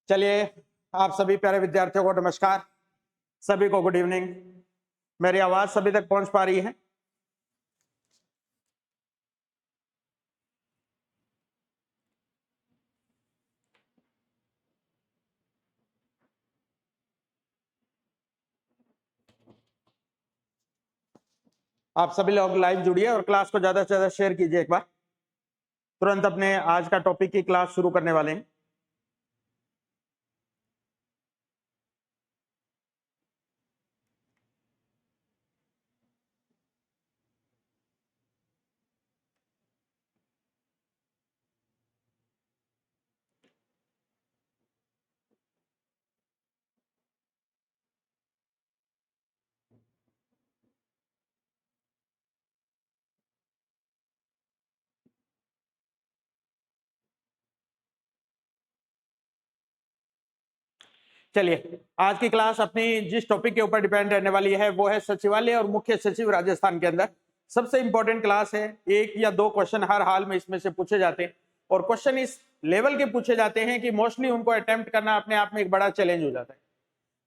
चलिए, आप सभी प्यारे विद्यार्थियों को नमस्कार। सभी को गुड इवनिंग। मेरी आवाज सभी तक पहुंच पा रही है? आप सभी लोग लाइव जुड़िए और क्लास को ज्यादा से ज्यादा शेयर कीजिए। एक बार तुरंत अपने आज का टॉपिक की क्लास शुरू करने वाले हैं। चलिए, आज की क्लास अपनी जिस टॉपिक के ऊपर डिपेंड रहने वाली है वो है सचिवालय और मुख्य सचिव राजस्थान के अंदर। सबसे इंपॉर्टेंट क्लास है। एक या दो क्वेश्चन हर हाल में इसमें से पूछे जाते हैं और क्वेश्चन इस लेवल के पूछे जाते हैं कि मोस्टली उनको अटेम्प्ट करना अपने आप में एक बड़ा चैलेंज हो जाता है।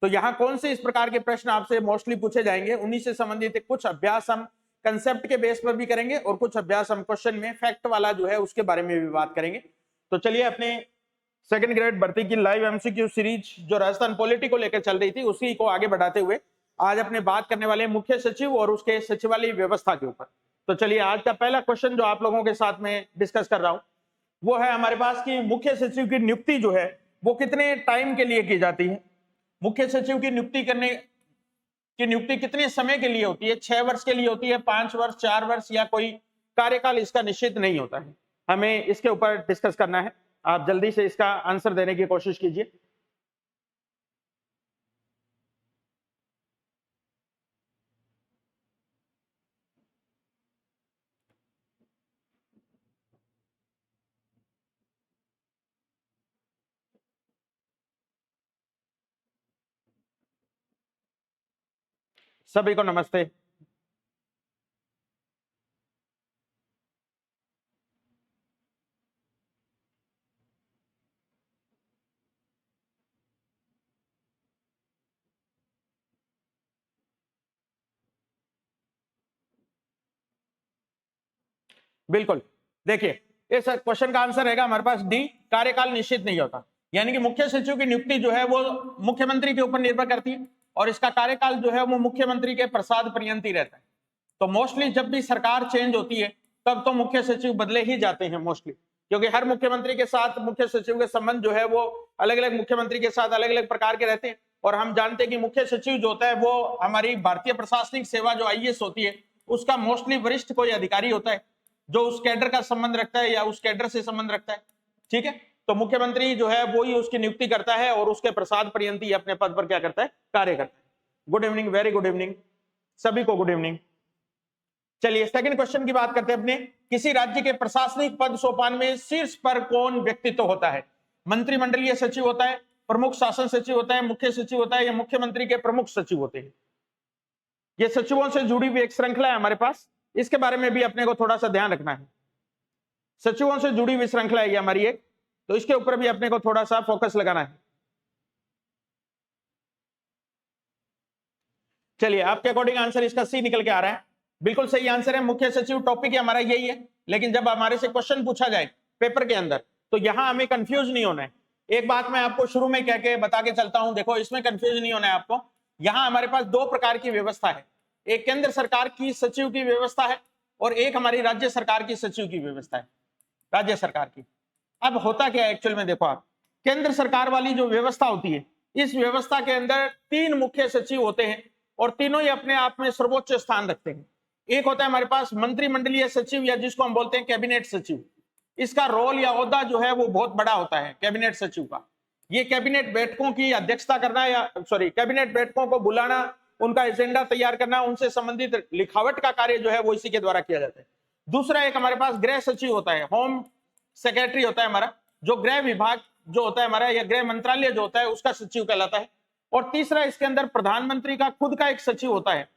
तो यहाँ कौन से इस प्रकार के प्रश्न आपसे मोस्टली पूछे जाएंगे, उन्हीं से संबंधित कुछ अभ्यास हम कंसेप्ट के बेस पर भी करेंगे और कुछ अभ्यास हम क्वेश्चन में फैक्ट वाला जो है उसके बारे में भी बात करेंगे। तो चलिए, अपने सेकंड ग्रेड भर्ती की लाइव एमसीक्यू सीरीज जो राजस्थान पॉलिटी को लेकर चल रही थी उसी को आगे बढ़ाते हुए आज अपने बात करने वाले मुख्य सचिव और उसके सचिवालय व्यवस्था के ऊपर। तो चलिए, आज का पहला क्वेश्चन जो आप लोगों के साथ में डिस्कस कर रहा हूं वो है हमारे पास कि मुख्य सचिव की नियुक्ति जो है वो कितने टाइम के लिए की जाती है। मुख्य सचिव की नियुक्ति कितने समय के लिए होती है? 6 वर्ष के लिए होती है, 5 वर्ष, 4 वर्ष, या कोई कार्यकाल इसका निश्चित नहीं होता है। हमें इसके ऊपर डिस्कस करना है। आप जल्दी से इसका आंसर देने की कोशिश कीजिए। सभी को नमस्ते। बिल्कुल, देखिए, इस क्वेश्चन का आंसर रहेगा हमारे पास डी, कार्यकाल निश्चित नहीं होता। यानी कि मुख्य सचिव की नियुक्ति जो है वो मुख्यमंत्री के ऊपर निर्भर करती है और इसका कार्यकाल जो है वो मुख्यमंत्री के प्रसाद पर्यंत ही रहता है। तो मोस्टली जब भी सरकार चेंज होती है तब तो मुख्य सचिव बदले ही जाते हैं मोस्टली, क्योंकि हर मुख्यमंत्री के साथ मुख्य सचिव के संबंध जो है वो अलग अलग मुख्यमंत्री के साथ अलग अलग प्रकार के रहते हैं। और हम जानते हैं कि मुख्य सचिव जो होता है वो हमारी भारतीय प्रशासनिक सेवा जो आईएएस होती है उसका मोस्टली वरिष्ठ कोई अधिकारी होता है जो उस कैडर का संबंध रखता है या उस कैडर से संबंध रखता है। ठीक है, तो मुख्यमंत्री जो है वो ही उसकी नियुक्ति करता है और उसके प्रसाद पर्यंत ही अपने पद पर क्या करता है, कार्य करता है। Good evening, very good evening, सभी को गुड इवनिंग। चलिए, सेकंड क्वेश्चन की बात करते हैं अपने। किसी राज्य के प्रशासनिक पद सोपान में शीर्ष पर कौन व्यक्तित्व होता है? मंत्रिमंडलीय सचिव होता है, प्रमुख शासन सचिव होता है, मुख्य सचिव होता है, या मुख्यमंत्री के प्रमुख सचिव होते हैं? ये सचिवों से जुड़ी हुई एक श्रृंखला है हमारे पास, इसके बारे में भी अपने को थोड़ा सा ध्यान रखना है। सचिवों से जुड़ी हुई श्रृंखला है ये हमारी एक, तो इसके ऊपर भी अपने को थोड़ा सा फोकस लगाना है। चलिए, आपके अकॉर्डिंग आंसर इसका सी निकल के आ रहा है। बिल्कुल सही आंसर है। मुख्य सचिव टॉपिक हमारा यही है, लेकिन जब हमारे से क्वेश्चन पूछा जाए पेपर के अंदर तो यहां हमें कंफ्यूज नहीं होना है। एक बात मैं आपको शुरू में कह के बता के चलता हूं, देखो इसमें कंफ्यूज नहीं होना है आपको। यहां हमारे पास दो प्रकार की व्यवस्था है, एक केंद्र सरकार की सचिव की व्यवस्था है और एक हमारी राज्य सरकार की सचिव की व्यवस्था है, राज्य सरकार की। अब होता क्या है एक्चुअल में, देखो आप, केंद्र सरकार वाली जो व्यवस्था होती है इस व्यवस्था के अंदर 3 मुख्य सचिव होते हैं और तीनों ही अपने आप में सर्वोच्च स्थान रखते हैं। एक होता है हमारे पास मंत्रिमंडलीय सचिव या जिसको हम बोलते हैं कैबिनेट सचिव। इसका रोल या ओहदा जो है वो बहुत बड़ा होता है कैबिनेट सचिव का। ये कैबिनेट बैठकों की अध्यक्षता करना कैबिनेट बैठकों को बुलाना, उनका एजेंडा तैयार करना, उनसे संबंधित लिखावट का कार्य जो है वो इसी के द्वारा किया जाता है। दूसरा एक हमारे पास गृह सचिव होता है, होम सेक्रेटरी होता है हमारा, जो गृह विभाग जो होता है हमारा या गृह मंत्रालय जो होता है उसका सचिव कहलाता है। और तीसरा इसके अंदर प्रधानमंत्री का खुद का एक सचिव होता है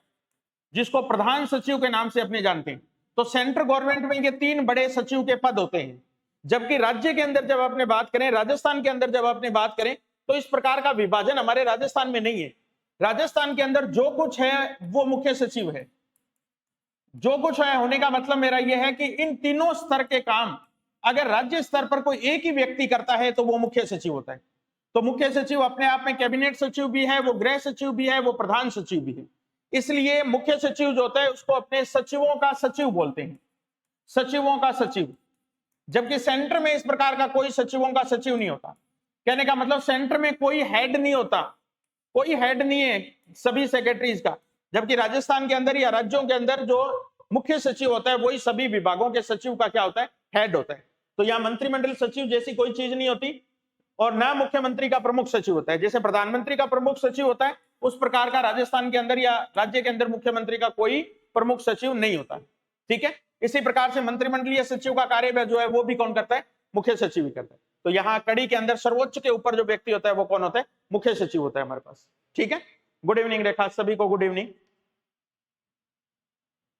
जिसको प्रधान सचिव के नाम से अपने जानते हैं। तो सेंट्रल गवर्नमेंट में ये 3 बड़े सचिव के पद होते हैं। जबकि राज्य के अंदर जब आपने बात करें, राजस्थान के अंदर जब आपने बात करें तो इस प्रकार का विभाजन हमारे राजस्थान में नहीं है। राजस्थान के अंदर जो कुछ है वो मुख्य सचिव है। जो कुछ है होने का मतलब मेरा यह है कि इन तीनों स्तर के काम अगर राज्य स्तर पर कोई एक ही व्यक्ति करता है तो वो मुख्य सचिव होता है। तो मुख्य सचिव अपने आप में कैबिनेट सचिव भी है, वो गृह सचिव भी है, वो प्रधान सचिव भी है। इसलिए मुख्य सचिव जो होता है उसको अपने सचिवों का सचिव बोलते हैं, सचिवों का सचिव। जबकि सेंटर में इस प्रकार का कोई सचिवों का सचिव नहीं होता। कहने का मतलब सेंटर में कोई हेड नहीं होता, कोई हेड नहीं है सभी सेक्रेटरीज का। जबकि राजस्थान के अंदर या राज्यों के अंदर जो मुख्य सचिव होता है वही सभी विभागों के सचिव का क्या होता है, हेड होता है। तो यहाँ मंत्रिमंडल सचिव जैसी कोई चीज नहीं होती और ना मुख्यमंत्री का प्रमुख सचिव होता है। जैसे प्रधानमंत्री का प्रमुख सचिव होता है उस प्रकार का राजस्थान के अंदर या राज्य के अंदर मुख्यमंत्री का कोई प्रमुख सचिव नहीं होता। ठीक है, इसी प्रकार से मंत्रिमंडलीय सचिव का कार्य जो है वो भी कौन करता है, मुख्य सचिव ही करता है। तो यहाँ कड़ी के अंदर सर्वोच्च के ऊपर जो व्यक्ति होता है वो कौन होता है, मुख्य सचिव होता है हमारे पास। ठीक है, गुड इवनिंग रेखा, सभी को गुड इवनिंग।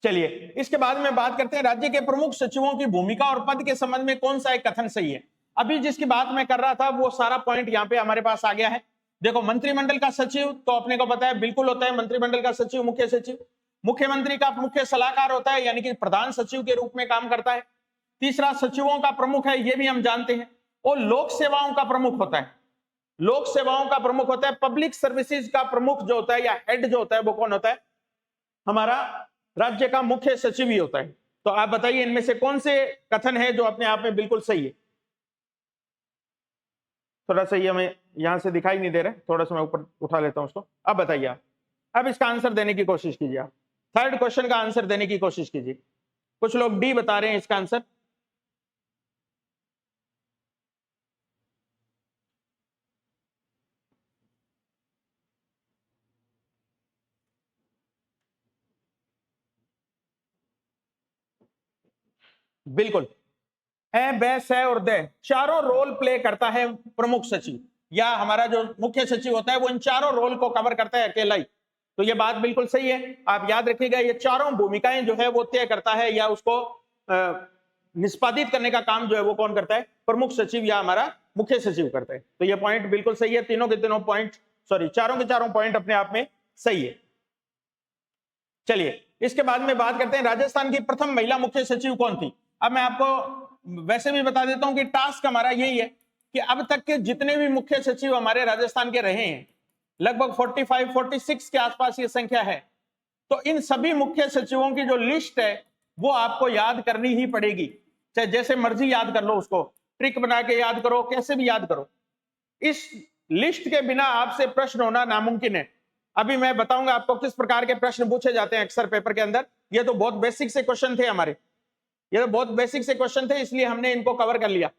चलिए इसके बाद में बात करते हैं राज्य के प्रमुख सचिवों की भूमिका और पद के संबंध में कौन सा एक कथन सही है। अभी जिसकी बात मैं कर रहा था वो सारा पॉइंट यहाँ पे हमारे पास आ गया है। देखो, मंत्रिमंडल का सचिव तो अपने को पता है बिल्कुल होता है, मंत्रिमंडल का सचिव मुख्य सचिव। मुख्यमंत्री का मुख्य सलाहकार होता है यानी कि प्रधान सचिव के रूप में काम करता है। तीसरा सचिवों का प्रमुख है, ये भी हम जानते हैं। और लोक सेवाओं का प्रमुख होता है, लोक सेवाओं का प्रमुख होता है। पब्लिक सर्विसेज का प्रमुख जो होता है या हेड जो होता है वो कौन होता है, हमारा राज्य का मुख्य सचिव ही होता है। तो आप बताइए इनमें से कौन से कथन है जो अपने आप में बिल्कुल सही है। थोड़ा सा ये हमें यहां से दिखाई नहीं दे रहा है, थोड़ा सा मैं ऊपर उठा लेता हूं उसको। अब बताइए आप, अब इसका आंसर देने की कोशिश कीजिए। आप थर्ड क्वेश्चन का आंसर देने की कोशिश कीजिए। कुछ लोग डी बता रहे हैं इसका आंसर। बिल्कुल, ए, बे, से और दे चारों रोल प्ले करता है प्रमुख सचिव या हमारा जो मुख्य सचिव होता है वो इन चारों रोल को कवर करता है अकेला ही। तो ये बात बिल्कुल सही है, आप याद रखिएगा। ये चारों भूमिकाएं जो है वो तय करता है या उसको निष्पादित करने का काम जो है वो कौन करता है, प्रमुख सचिव या हमारा मुख्य सचिव करता है। तो ये पॉइंट बिल्कुल सही है, तीनों के तीनों पॉइंट, सॉरी चारों के चारों पॉइंट अपने आप में सही है। चलिए इसके बाद में बात करते हैं राजस्थान की प्रथम महिला मुख्य सचिव कौन थी। अब मैं आपको वैसे भी बता देता हूं कि टास्क हमारा यही है कि अब तक के जितने भी मुख्य सचिव हमारे राजस्थान के रहे हैं, लगभग 45 46 के आसपास ये संख्या है। तो इन सभी मुख्य सचिवों की जो लिस्ट है वो आपको याद करनी ही पड़ेगी, चाहे जैसे मर्जी याद कर लो, उसको ट्रिक बना के याद करो, कैसे भी याद करो। इस लिस्ट के बिना आपसे प्रश्न होना नामुमकिन है। अभी मैं बताऊंगा आपको किस प्रकार के प्रश्न पूछे जाते हैं अक्सर पेपर के अंदर। ये तो बहुत बेसिक से क्वेश्चन थे हमारे, ये तो बहुत बेसिक से क्वेश्चन थे, इसलिए हमने इनको कवर कर लिया।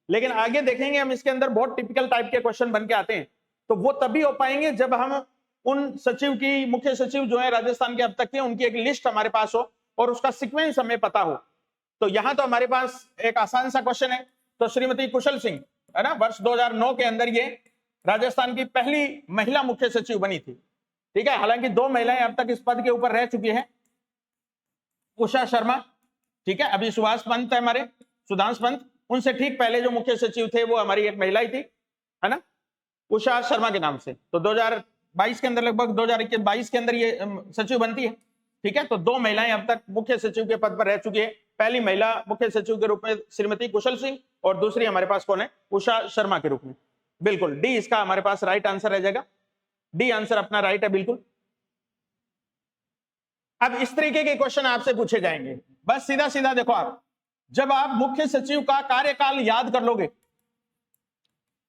लेकिन आगे देखेंगे हम इसके अंदर बहुत टिपिकल टाइप के क्वेश्चन बन के आते हैं। तो वो तभी हो पाएंगे जब हम उन सचिव की, मुख्य सचिव जो है राजस्थान के अब तक के, उनकी एक लिस्ट हमारे पास हो और उसका सीक्वेंस हमें पता हो। तो यहां तो हमारे पास एक आसान सा क्वेश्चन है। तो श्रीमती कुशल सिंह है ना, वर्ष 2009 के अंदर ये राजस्थान की पहली महिला मुख्य सचिव बनी थी। ठीक है, हालांकि 2 महिलाएं अब तक इस पद के ऊपर रह चुकी हैं, उषा शर्मा, ठीक है, अभी सुभाष पंत है हमारे, सुधांश पंत, उनसे ठीक पहले जो मुख्य सचिव थे वो हमारी एक महिला ही थी, है ना, उषा शर्मा के नाम से। तो 2022 के अंदर, लगभग 2022 के अंदर ये सचिव बनती है। ठीक है, तो 2 महिलाएं अब तक मुख्य सचिव के पद पर रह चुकी है। पहली महिला मुख्य सचिव के रूप में श्रीमती कुशल सिंह और दूसरी हमारे पास कौन है, उषा शर्मा के रूप में। बिल्कुल डी इसका हमारे पास राइट आंसर रह जाएगा। डी आंसर अपना राइट है बिल्कुल। अब इस तरीके के क्वेश्चन आपसे पूछे जाएंगे, बस सीधा सीधा देखो आप, जब आप मुख्य सचिव का कार्यकाल याद कर लोगे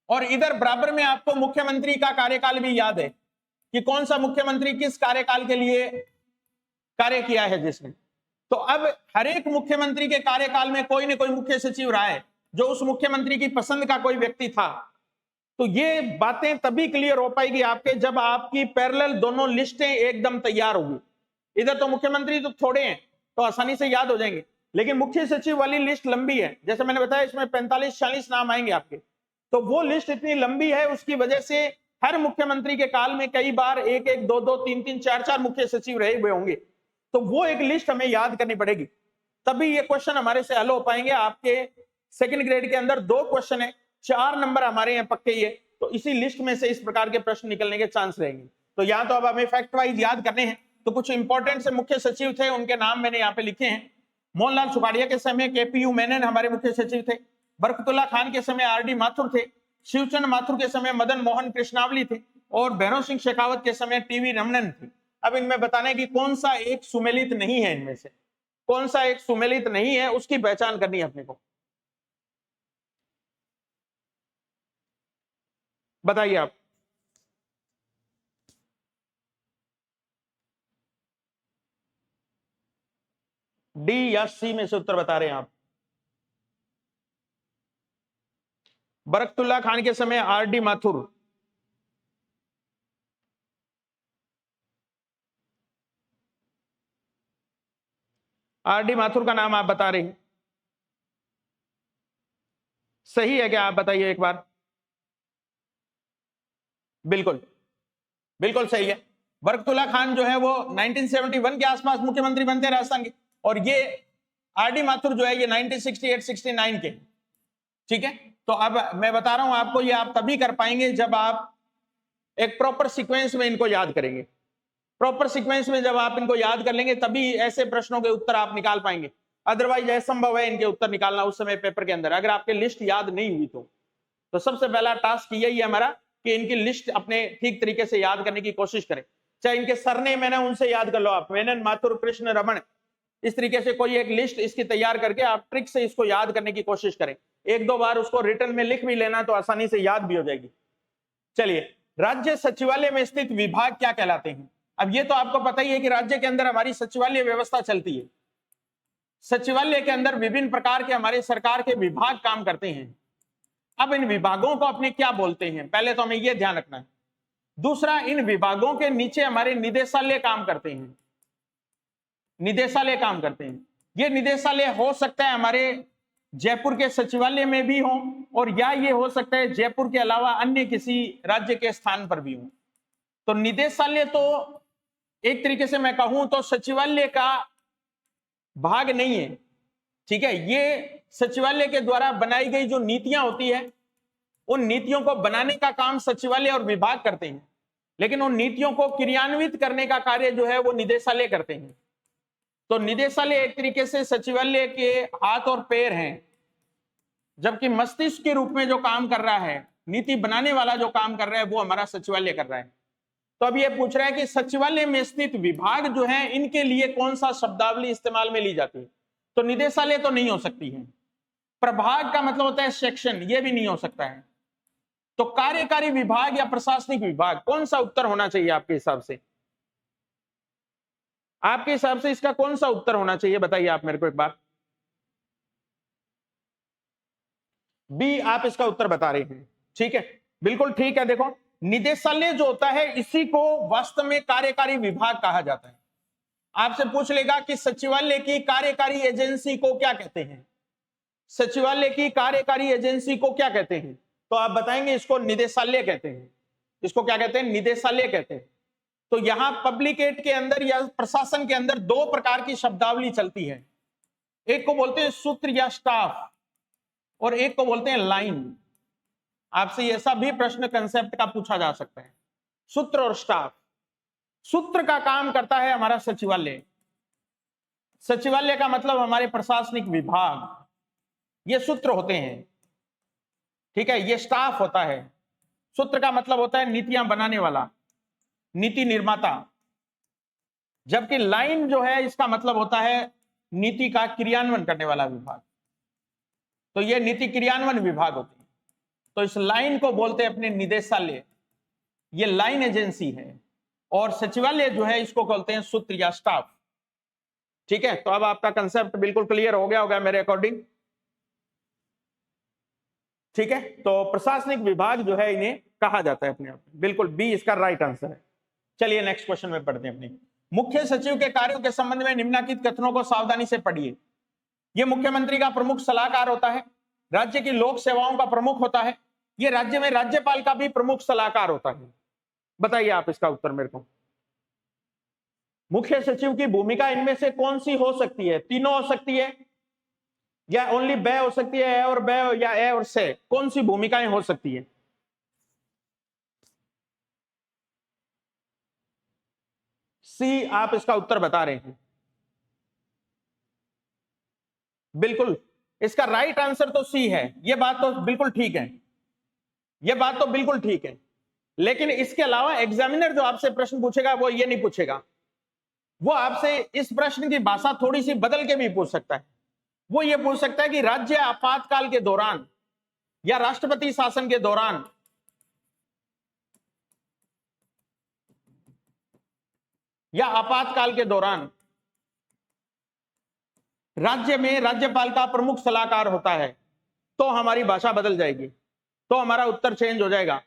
और इधर बराबर में आपको मुख्यमंत्री का कार्यकाल भी याद है कि कौन सा मुख्यमंत्री किस कार्यकाल के लिए कार्य किया है जिसने, तो अब हर एक मुख्यमंत्री के कार्यकाल में कोई ना कोई मुख्य सचिव रहा है जो उस मुख्यमंत्री की पसंद का कोई व्यक्ति था। तो ये बातें तभी क्लियर हो पाएगी आपके जब आपकी पैरेलल दोनों लिस्टें एकदम तैयार होगी। इधर तो मुख्यमंत्री तो थोड़े हैं तो आसानी से याद हो जाएंगे, लेकिन मुख्य सचिव वाली लिस्ट लंबी है, जैसे मैंने बताया इसमें 45-46 नाम आएंगे आपके। तो वो लिस्ट इतनी लंबी है, उसकी वजह से हर मुख्यमंत्री के काल में कई बार 1-1, 2-2, 3-3, 4-4 मुख्य सचिव रहे हुए होंगे। तो वो एक लिस्ट हमें याद करनी पड़ेगी, तभी ये क्वेश्चन हमारे से हल हो पाएंगे। आपके सेकंड ग्रेड के अंदर 2 क्वेश्चन है, 4 नंबर हमारे यहाँ पक्के, ये तो इसी लिस्ट में से इस प्रकार के प्रश्न निकलने के चांस रहेंगे। तो यहाँ तो अब हमें फैक्ट वाइज याद करने हैं, तो कुछ इंपॉर्टेंट से मुख्य सचिव थे, उनके नाम मैंने यहाँ पे लिखे हैं। मोहनलाल सुखाड़िया के समय केपीयू मेनन हमारे मुख्य सचिव थे, बरकतुल्ला खान के समय आरडी माथुर थे, शिवचंद माथुर के समय मदन मोहन कृष्णावली थे, और भैरव सिंह शेखावत के समय टीवी रमणन थे। अब इनमें बताना है कि कौन सा एक सुमेलित नहीं है, इनमें से कौन सा एक सुमेलित नहीं है, उसकी पहचान करनी है अपने को। बताइए आप। डी या सी में से उत्तर बता रहे हैं आप। बरकतुल्ला खान के समय आरडी माथुर, आरडी माथुर का नाम आप बता रहे हैं, सही है क्या? आप बताइए एक बार। बिल्कुल बिल्कुल सही है। बरकतुल्ला खान जो है वो 1971 के आसपास मुख्यमंत्री बनते हैं राजस्थान के, और ये आरडी माथुर जो है ये 1968-69 के। ठीक है, तो अब मैं बता रहा हूं आपको, ये आप तभी कर पाएंगे जब आप एक प्रॉपर सीक्वेंस में इनको याद करेंगे। प्रॉपर सीक्वेंस में जब आप इनको याद कर लेंगे तभी ऐसे प्रश्नों के उत्तर आप निकाल पाएंगे, अदरवाइज असंभव है इनके उत्तर निकालना उस समय पेपर के अंदर, अगर आपके लिस्ट याद नहीं हुई तो सबसे पहला टास्क यही है हमारा कि इनकी लिस्ट अपने ठीक तरीके से याद करने की कोशिश करें। चाहे इनके सरनेम है ना, उनसे याद कर लो आप, मेनन, माथुर, कृष्ण, रमन, इस तरीके से कोई एक लिस्ट इसकी तैयार करके आप ट्रिक से इसको याद करने की कोशिश करें। एक दो बार उसको रिटर्न में लिख भी लेना तो आसानी से याद भी हो जाएगी। चलिए, राज्य सचिवालय में स्थित विभाग क्या कहलाते हैं? अब ये तो आपको पता ही है कि राज्य के अंदर हमारी सचिवालय व्यवस्था चलती है। सचिवालय के अंदर विभिन्न प्रकार के हमारे सरकार के विभाग काम करते हैं। अब इन विभागों को अपने क्या बोलते हैं, पहले तो हमें यह ध्यान रखना है। दूसरा, इन विभागों के नीचे हमारे निदेशालय काम करते हैं। निदेशालय काम करते हैं, ये निदेशालय हो सकता है हमारे जयपुर के सचिवालय में भी हो, और या ये हो सकता है जयपुर के अलावा अन्य किसी राज्य के स्थान पर भी हो। तो निदेशालय तो एक तरीके से मैं कहूं तो सचिवालय का भाग नहीं है। ठीक है, ये सचिवालय के द्वारा बनाई गई जो नीतियां होती है, उन नीतियों को बनाने का काम सचिवालय और विभाग करते हैं, लेकिन उन नीतियों को क्रियान्वित करने का कार्य जो है वो निदेशालय करते हैं। तो निदेशालय एक तरीके से सचिवालय के हाथ और पैर हैं, जबकि मस्तिष्क के रूप में जो काम कर रहा है, नीति बनाने वाला जो काम कर रहा है, वो हमारा सचिवालय कर रहा है। तो अब ये पूछ रहा है कि सचिवालय में स्थित विभाग जो है, इनके लिए कौन सा शब्दावली इस्तेमाल में ली जाती है? तो निदेशालय तो नहीं हो सकती है। प्रभाग का मतलब होता है सेक्शन, ये भी नहीं हो सकता है। तो कार्यकारी विभाग या प्रशासनिक विभाग, कौन सा उत्तर होना चाहिए आपके हिसाब से? आपके हिसाब से इसका कौन सा उत्तर होना चाहिए, बताइए आप मेरे को एक बार। बी आप इसका उत्तर बता रहे हैं। ठीक है, बिल्कुल ठीक है। देखो, निदेशालय जो होता है इसी को वास्तव में कार्यकारी विभाग कहा जाता है। आपसे पूछ लेगा कि सचिवालय की कार्यकारी एजेंसी को क्या कहते हैं, सचिवालय की कार्यकारी एजेंसी को क्या कहते हैं, तो आप बताएंगे इसको निदेशालय कहते हैं। इसको क्या कहते हैं? निदेशालय कहते हैं। तो यहां पब्लिकेट के अंदर या प्रशासन के अंदर दो प्रकार की शब्दावली चलती है, एक को बोलते हैं सूत्र या स्टाफ, और एक को बोलते हैं लाइन। आपसे ऐसा भी प्रश्न कंसेप्ट का पूछा जा सकता है, सूत्र और स्टाफ। सूत्र का काम करता है हमारा सचिवालय। सचिवालय का मतलब हमारे प्रशासनिक विभाग, ये सूत्र होते हैं। ठीक है, ये स्टाफ होता है। सूत्र का मतलब होता है नीतियां बनाने वाला, नीति निर्माता, जबकि लाइन जो है इसका मतलब होता है नीति का क्रियान्वयन करने वाला विभाग। तो ये नीति क्रियान्वयन विभाग होते हैं। तो इस लाइन को बोलते हैं अपने निदेशालय, ये लाइन एजेंसी है। और सचिवालय जो है इसको बोलते हैं सूत्र या स्टाफ। ठीक है, तो अब आपका कंसेप्ट बिल्कुल क्लियर हो गया होगा मेरे अकॉर्डिंग। ठीक है, तो प्रशासनिक विभाग जो है इन्हें कहा जाता है अपने आप में। बिल्कुल बी इसका राइट आंसर है। चलिए नेक्स्ट क्वेश्चन में पढ़ते हैं अपनी। मुख्य सचिव के कार्यों के संबंध में निम्नलिखित कथनों को सावधानी से पढ़िए। यह मुख्यमंत्री का प्रमुख सलाहकार होता है, राज्य की लोक सेवाओं का प्रमुख होता है, यह राज्य में राज्यपाल का भी प्रमुख सलाहकार होता है। बताइए आप इसका उत्तर मेरे को। मुख्य सचिव की भूमिका इनमें से कौन सी हो सकती है? तीनों हो सकती है, या ओनली ब हो सकती है, ए और ब, या ए और से, कौन सी भूमिकाएं हो सकती है? सी आप इसका उत्तर बता रहे हैं। बिल्कुल इसका राइट आंसर तो सी है, यह बात तो बिल्कुल ठीक है, यह बात तो बिल्कुल ठीक है। लेकिन इसके अलावा एग्जामिनर जो आपसे प्रश्न पूछेगा वो ये नहीं पूछेगा, वो आपसे इस प्रश्न की भाषा थोड़ी सी बदल के भी पूछ सकता है। वो ये पूछ सकता है कि राज्य आपातकाल के दौरान या राष्ट्रपति शासन के दौरान या आपातकाल के दौरान राज्य में राज्यपाल का प्रमुख सलाहकार होता है, तो हमारी भाषा बदल जाएगी, तो हमारा उत्तर चेंज हो जाएगा।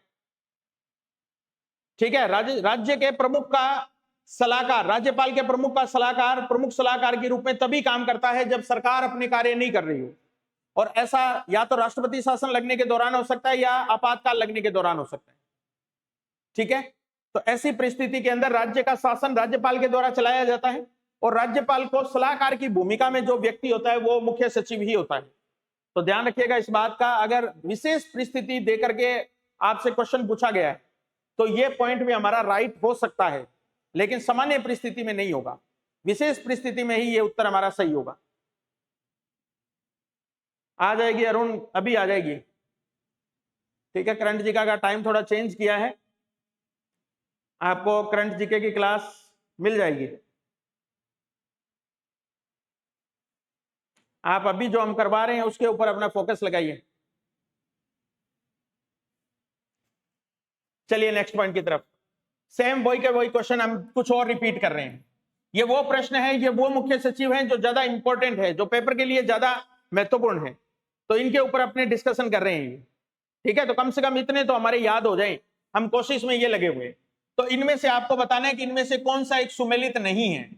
ठीक है, राज्य के प्रमुख का सलाहकार, राज्यपाल के प्रमुख का सलाहकार प्रमुख सलाहकार के रूप में तभी काम करता है जब सरकार अपने कार्य नहीं कर रही हो, और ऐसा या तो राष्ट्रपति शासन लगने के दौरान हो सकता है या आपातकाल लगने के दौरान हो सकता है। ठीक है, तो ऐसी परिस्थिति के अंदर राज्य का शासन राज्यपाल के द्वारा चलाया जाता है, और राज्यपाल को सलाहकार की भूमिका में जो व्यक्ति होता है वो मुख्य सचिव ही होता है। तो ध्यान रखिएगा इस बात का, अगर विशेष परिस्थिति देकर के आपसे क्वेश्चन पूछा गया है तो ये पॉइंट भी हमारा राइट हो सकता है, लेकिन सामान्य परिस्थिति में नहीं होगा, विशेष परिस्थिति में ही ये उत्तर हमारा सही होगा। आ जाएगी अरुण, अभी आ जाएगी। ठीक है, करंट जीके का टाइम थोड़ा चेंज किया है, आपको करंट जीके की क्लास मिल जाएगी। आप अभी जो हम करवा रहे हैं उसके ऊपर अपना फोकस लगाइए। चलिए नेक्स्ट पॉइंट की तरफ। सेम वही के वही क्वेश्चन हम कुछ और रिपीट कर रहे हैं। ये वो प्रश्न है, ये वो मुख्य सचिव हैं जो ज्यादा इंपॉर्टेंट है, जो पेपर के लिए ज्यादा महत्वपूर्ण है, तो इनके ऊपर अपने डिस्कशन कर रहे हैं। ठीक है, तो कम से कम इतने तो हमारे याद हो जाए, हम कोशिश में ये लगे हुए। तो इनमें से आपको बताना है कि इनमें से कौन सा एक सुमेलित नहीं है।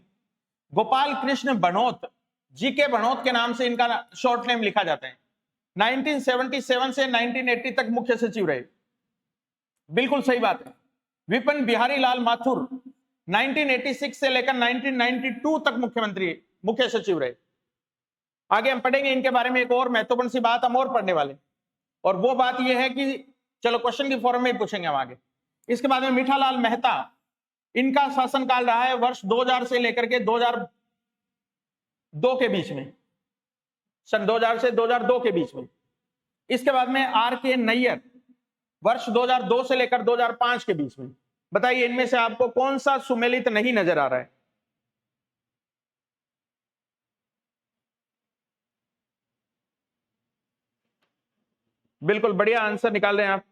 गोपाल कृष्ण बनोत, जीके बनोत के नाम से इनका शॉर्ट नेम लिखा जाता है। 1977 से 1980 तक मुख्य सचिव रहे, बिल्कुल सही बात है। विपिन बिहारी लाल माथुर 1986 से लेकर 1992 तक मुख्य सचिव रहे। आगे हम पढ़ेंगे इनके बारे में एक और महत्वपूर्ण सी बात हम और पढ़ने वाले, और वो बात यह है कि चलो क्वेश्चन की फॉर्म में ही पूछेंगे हम आगे। इसके बाद में मीठालाल मेहता, इनका शासनकाल रहा है वर्ष 2000 से लेकर के 2002 के बीच में, सन 2000 से 2002 के बीच में। इसके बाद में आर के नैयर, वर्ष 2002 से लेकर 2005 के बीच में। बताइए इनमें से आपको कौन सा सुमेलित नहीं नजर आ रहा है? बिल्कुल बढ़िया आंसर निकाल रहे हैं आप,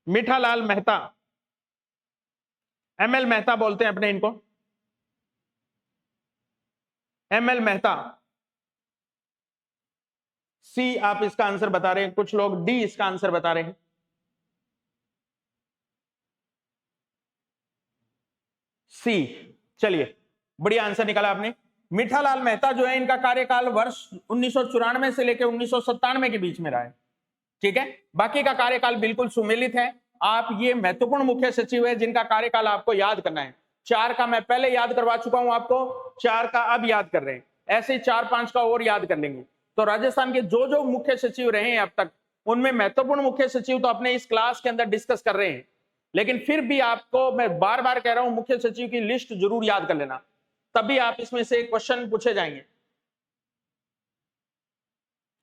मीठालाल मेहता, एमएल मेहता बोलते हैं अपने इनको, एमएल मेहता। सी आप इसका आंसर बता रहे हैं, कुछ लोग डी इसका आंसर बता रहे हैं। सी, चलिए बढ़िया आंसर निकाला आपने। मीठालाल मेहता जो है, इनका कार्यकाल वर्ष 1994 से लेकर 1997 के बीच में रहा है। ठीक है, बाकी का कार्यकाल बिल्कुल सुमेलित है। आप ये महत्वपूर्ण मुख्य सचिव है जिनका कार्यकाल आपको याद करना है। 4 का मैं पहले याद करवा चुका हूं आपको, 4 का अब याद कर रहे हैं, ऐसे 4-5 का और याद कर लेंगे। तो राजस्थान के जो जो मुख्य सचिव रहे हैं अब तक, उनमें महत्वपूर्ण मुख्य सचिव तो अपने इस क्लास के अंदर डिस्कस कर रहे हैं, लेकिन फिर भी आपको मैं बार बार कह रहा हूं मुख्य सचिव की लिस्ट जरूर याद कर लेना, तभी आप इसमें से क्वेश्चन पूछे जाएंगे।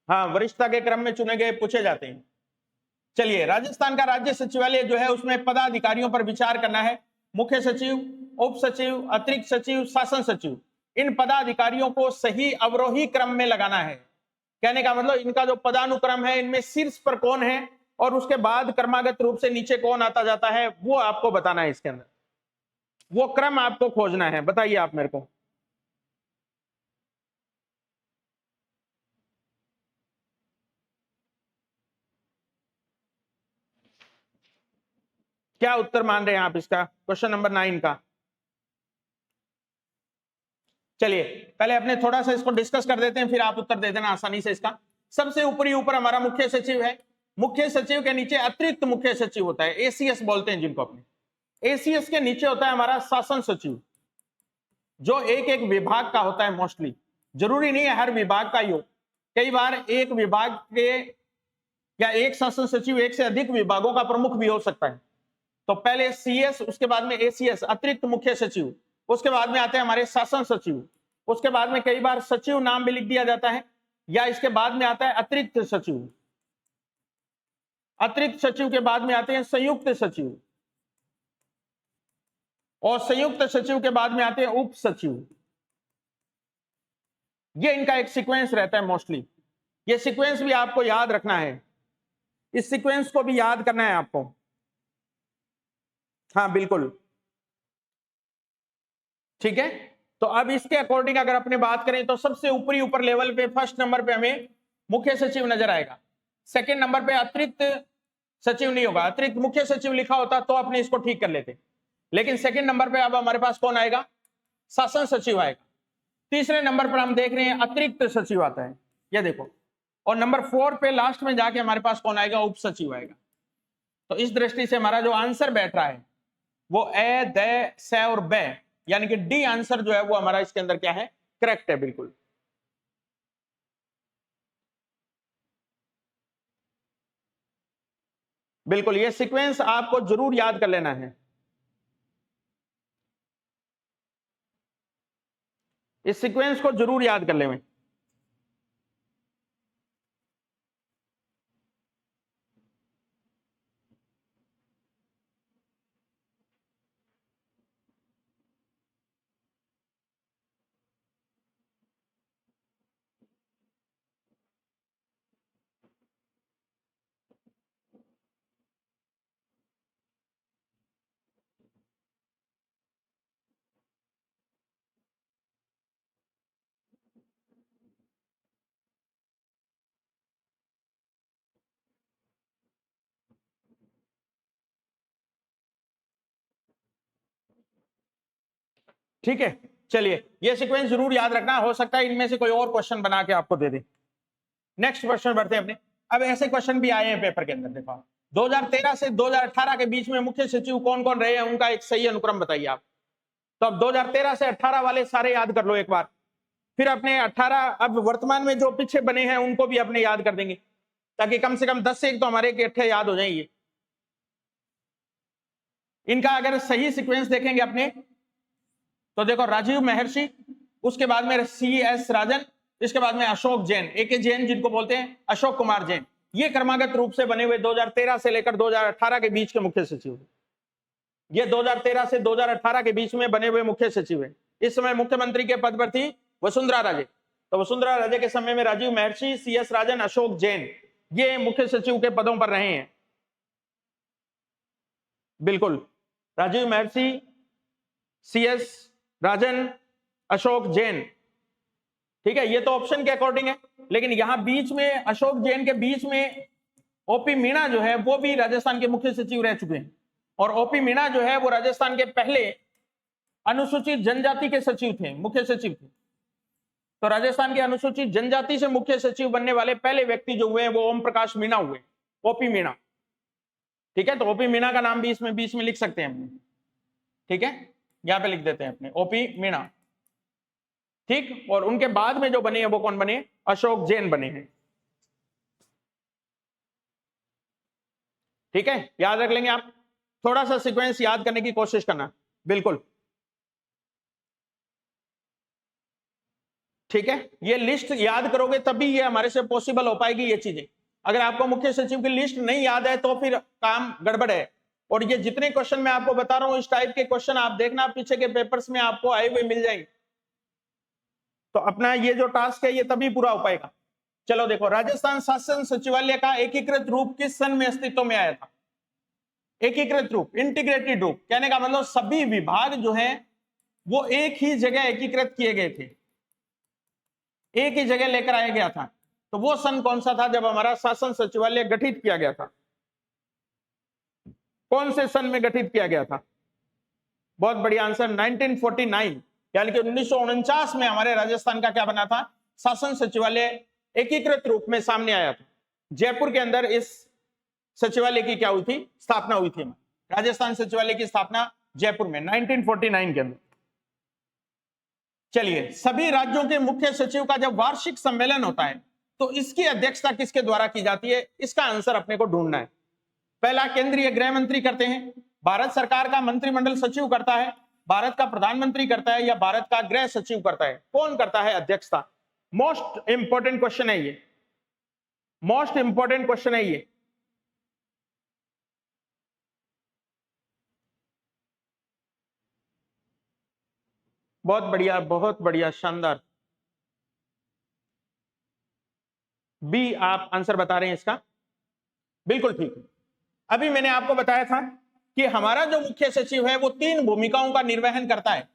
हाँ, वरिष्ठता के क्रम में चुने गए पूछे जाते हैं। चलिए, राजस्थान का राज्य सचिवालय जो है उसमें पदाधिकारियों पर विचार करना है। मुख्य सचिव, उप सचिव, अतिरिक्त सचिव, शासन सचिव, इन पदाधिकारियों को सही अवरोही क्रम में लगाना है। कहने का मतलब इनका जो पदानुक्रम है, इनमें शीर्ष पर कौन है और उसके बाद क्रमागत रूप से नीचे कौन आता जाता है, वो आपको बताना है। इसके अंदर वो क्रम आपको खोजना है। बताइए आप मेरे को, क्या उत्तर मान रहे हैं आप इसका, क्वेश्चन नंबर 9 का? चलिए पहले अपने थोड़ा सा इसको डिस्कस कर देते हैं, फिर आप उत्तर दे देना आसानी से इसका। सबसे ऊपरी ऊपर हमारा मुख्य सचिव है। मुख्य सचिव के नीचे अतिरिक्त मुख्य सचिव होता है, एसीएस बोलते हैं जिनको अपने। एसीएस के नीचे होता है हमारा शासन सचिव, जो एक एक विभाग का होता है। मोस्टली जरूरी नहीं है हर विभाग का ही हो, कई बार एक विभाग के या एक शासन सचिव एक से अधिक विभागों का प्रमुख भी हो सकता है। तो पहले CS, उसके बाद में ACS अतिरिक्त मुख्य सचिव, उसके बाद में आते हैं हमारे शासन सचिव, उसके बाद में कई बार सचिव नाम भी लिख दिया जाता है, या इसके बाद में आता है अतिरिक्त सचिव, अतिरिक्त सचिव के बाद में आते हैं संयुक्त सचिव, और संयुक्त सचिव के बाद में आते हैं उप सचिव। ये इनका एक सीक्वेंस रहता है मोस्टली। ये सीक्वेंस भी आपको याद रखना है, इस सीक्वेंस को भी याद करना है आपको। हाँ बिल्कुल, ठीक है। तो अब इसके अकॉर्डिंग अगर अपने बात करें तो सबसे ऊपर लेवल पे फर्स्ट नंबर पे हमें मुख्य सचिव नजर आएगा, सेकंड नंबर पे अतिरिक्त सचिव नहीं होगा, अतिरिक्त मुख्य सचिव लिखा होता तो अपने इसको ठीक कर लेते, लेकिन सेकंड नंबर पे अब हमारे पास कौन आएगा, शासन सचिव आएगा। तीसरे नंबर पर हम देख रहे हैं अतिरिक्त सचिव आता है, ये देखो, और नंबर 4 पे लास्ट में जाके हमारे पास कौन आएगा, उप सचिव आएगा। तो इस दृष्टि से हमारा जो आंसर बैठ रहा है वो ए, द, से और बे, यानी कि डी आंसर जो है वो हमारा इसके अंदर क्या है, करेक्ट है बिल्कुल। बिल्कुल, ये सीक्वेंस आपको जरूर याद कर लेना है, इस सीक्वेंस को जरूर याद कर लें। ठीक है, चलिए ये सीक्वेंस जरूर याद रखना, हो सकता है इनमें से कोई और क्वेश्चन बना के आपको दे दे। नेक्स्ट क्वेश्चन बढ़ते हैं अपने। अब ऐसे क्वेश्चन भी आए हैं पेपर के अंदर, देखो 2013 से 2018 के बीच में मुख्य सचिव कौन कौन रहे हैं, उनका एक सही अनुक्रम बताइए आप। तो अब 2013 से 18 वाले सारे याद कर लो एक बार, फिर अपने 18 अब वर्तमान में जो पीछे बने हैं उनको भी अपने याद कर देंगे, ताकि कम से कम 10 से एक तो हमारे इकट्ठे याद हो जाएंगे। इनका अगर सही सीक्वेंस देखेंगे अपने तो देखो, राजीव महर्षि, उसके बाद में CS राजन, इसके बाद में अशोक जैन, AK जैन जिनको बोलते हैं, अशोक कुमार जैन, ये क्रमागत रूप से बने हुए 2013 से लेकर 2018 के बीच के मुख्य सचिव। ये 2013 से 2018 के बीच में बने हुए मुख्य सचिव है। इस समय मुख्यमंत्री के पद पर थी वसुंधरा राजे, तो वसुंधरा राजे के समय में राजीव महर्षि, CS राजन, अशोक जैन ये मुख्य सचिव के पदों पर रहे हैं। बिल्कुल, राजीव महर्षि, CS राजन, अशोक जैन, ठीक है, ये तो ऑप्शन के अकॉर्डिंग है। लेकिन यहां बीच में अशोक जैन के बीच में OP मीणा जो है वो भी राजस्थान के मुख्य सचिव रह चुके हैं, और OP मीणा जो है वो राजस्थान के पहले अनुसूचित जनजाति के सचिव थे, मुख्य सचिव थे। तो राजस्थान के अनुसूचित जनजाति से मुख्य सचिव बनने वाले पहले व्यक्ति जो हुए हैं वो ओम प्रकाश मीणा हुए, OP मीणा, ठीक है। तो OP मीणा का नाम भी इसमें बीच में लिख सकते हैं हम, ठीक है, यहां पे लिख देते हैं अपने OP मीणा, ठीक। और उनके बाद में जो बने हैं वो कौन बने, अशोक जैन बने हैं, ठीक है, याद रख लेंगे आप। थोड़ा सा सीक्वेंस याद करने की कोशिश करना, बिल्कुल, ठीक है। ये लिस्ट याद करोगे तभी ये हमारे से पॉसिबल हो पाएगी ये चीजें। अगर आपको मुख्य सचिव की लिस्ट नहीं याद है तो फिर काम गड़बड़ है। और ये जितने क्वेश्चन मैं आपको बता रहा हूं इस टाइप के क्वेश्चन आप देखना पीछे के पेपर्स में आपको आए हुए मिल जाएंगे, तो अपना ये जो टास्क है ये तभी पूरा हो पाएगा। चलो देखो, राजस्थान शासन सचिवालय का एकीकृत रूप किस सन में अस्तित्व में आया था? एकीकृत रूप, इंटीग्रेटेड रूप, कहने का मतलब सभी विभाग जो है वो एक ही जगह एकीकृत किए गए थे, एक ही जगह लेकर आया गया था। तो वो सन कौन सा था जब हमारा शासन सचिवालय गठित किया गया था? कौन से सन में गठित किया गया था? बहुत बढ़िया आंसर, 1949, यानी कि 1949 में हमारे राजस्थान का क्या बना था? शासन सचिवालय एकीकृत रूप में सामने आया था। जयपुर के अंदर इस सचिवालय की क्या हुई थी? स्थापना हुई थी। राजस्थान सचिवालय की स्थापना जयपुर में 1949 के अंदर। चलिए, सभी राज्यों के मुख्य सचिव का जब वार्षिक सम्मेलन होता है तो इसकी अध्यक्षता किसके द्वारा की जाती है? इसका आंसर अपने को ढूंढना है। पहला केंद्रीय गृह मंत्री करते हैं, भारत सरकार का मंत्रिमंडल सचिव करता है, भारत का प्रधानमंत्री करता है, या भारत का गृह सचिव करता है? कौन करता है अध्यक्षता? मोस्ट इंपॉर्टेंट क्वेश्चन है ये, मोस्ट इंपॉर्टेंट क्वेश्चन है ये। बहुत बढ़िया, शानदार। बी आप आंसर बता रहे हैं इसका, बिल्कुल ठीक है। अभी मैंने आपको बताया था कि हमारा जो मुख्य सचिव है वो 3 भूमिकाओं का निर्वहन करता है।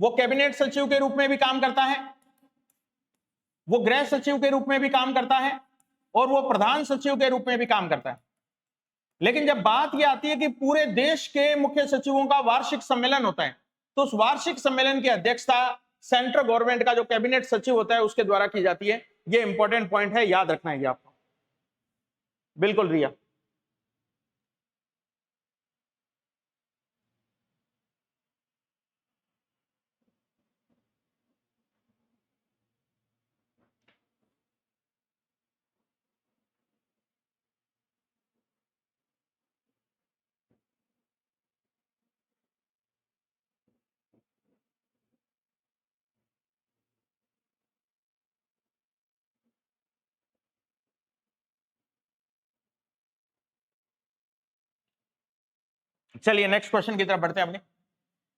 वो कैबिनेट सचिव के रूप में भी काम करता है, वो गृह सचिव के रूप में भी काम करता है, और वो प्रधान सचिव के रूप में भी काम करता है। लेकिन जब बात यह आती है कि पूरे देश के मुख्य सचिवों का वार्षिक सम्मेलन होता है, तो उस वार्षिक सम्मेलन की अध्यक्षता सेंट्रल गवर्नमेंट का जो कैबिनेट सचिव होता है उसके द्वारा की जाती है। ये इंपॉर्टेंट पॉइंट है, याद रखना है ये आपको। बिल्कुल रिया। चलिए नेक्स्ट क्वेश्चन की तरफ बढ़ते हैं अपने।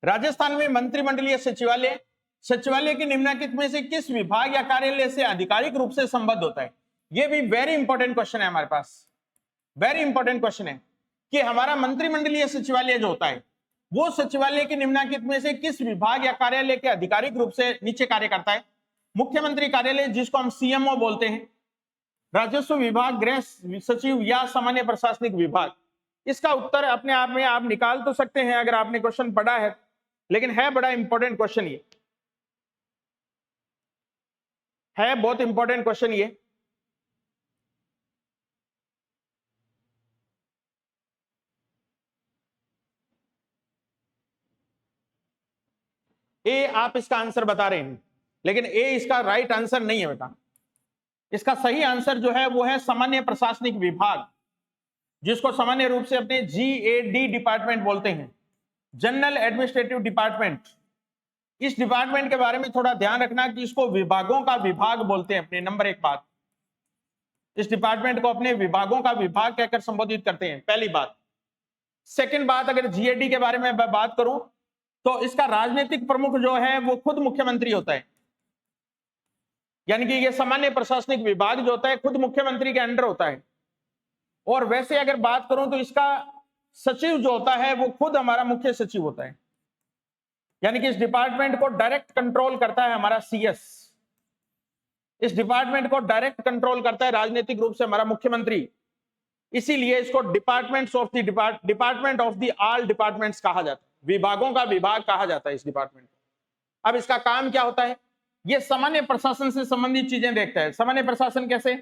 राजस्थान में मंत्रिमंडलीय सचिवालय सचिवालय की निम्नलिखित में से किस विभाग या कार्यालय से आधिकारिक रूप से संबद्ध होता है? यह भी वेरी इंपॉर्टेंट क्वेश्चन है हमारे पास, वेरी इंपॉर्टेंट क्वेश्चन है कि हमारा मंत्रिमंडलीय सचिवालय जो होता है वो सचिवालय के निम्नलिखित में से किस विभाग या कार्यालय के आधिकारिक रूप से नीचे कार्य करता है? मुख्यमंत्री कार्यालय जिसको हम सीएमओ बोलते हैं, राजस्व विभाग, गृह सचिव, या सामान्य प्रशासनिक विभाग? इसका उत्तर अपने आप में आप निकाल तो सकते हैं अगर आपने क्वेश्चन पढ़ा है, लेकिन है बड़ा इंपॉर्टेंट क्वेश्चन, ये है बहुत इंपॉर्टेंट क्वेश्चन ये। ए आप इसका आंसर बता रहे हैं, लेकिन ए इसका राइट आंसर नहीं है बेटा। इसका सही आंसर जो है वो है सामान्य प्रशासनिक विभाग, जिसको सामान्य रूप से अपने GAD डिपार्टमेंट बोलते हैं, जनरल एडमिनिस्ट्रेटिव डिपार्टमेंट। इस डिपार्टमेंट के बारे में थोड़ा ध्यान रखना कि इसको विभागों का विभाग बोलते हैं अपने। नंबर 1 बात, इस डिपार्टमेंट को अपने विभागों का विभाग कहकर संबोधित करते हैं, पहली बात। सेकंड बात, अगर GAD के बारे में मैं बात करूं तो इसका राजनीतिक प्रमुख जो है वो खुद मुख्यमंत्री होता है, यानी कि ये सामान्य प्रशासनिक विभाग जो होता है खुद मुख्यमंत्री के अंडर होता है। और वैसे अगर बात करूं तो इसका सचिव जो होता है वो खुद हमारा मुख्य सचिव होता है, यानी कि इस डिपार्टमेंट को डायरेक्ट कंट्रोल करता है हमारा CS। इस डिपार्टमेंट को डायरेक्ट कंट्रोल करता है राजनीतिक रूप से हमारा मुख्यमंत्री, इसीलिए इसको departments of the department of the all departments कहा जाता है, विभागों का विभाग कहा जाता है इस डिपार्टमेंट को। अब इसका काम क्या होता है? यह सामान्य प्रशासन से संबंधित चीजें देखता है। सामान्य प्रशासन कैसे?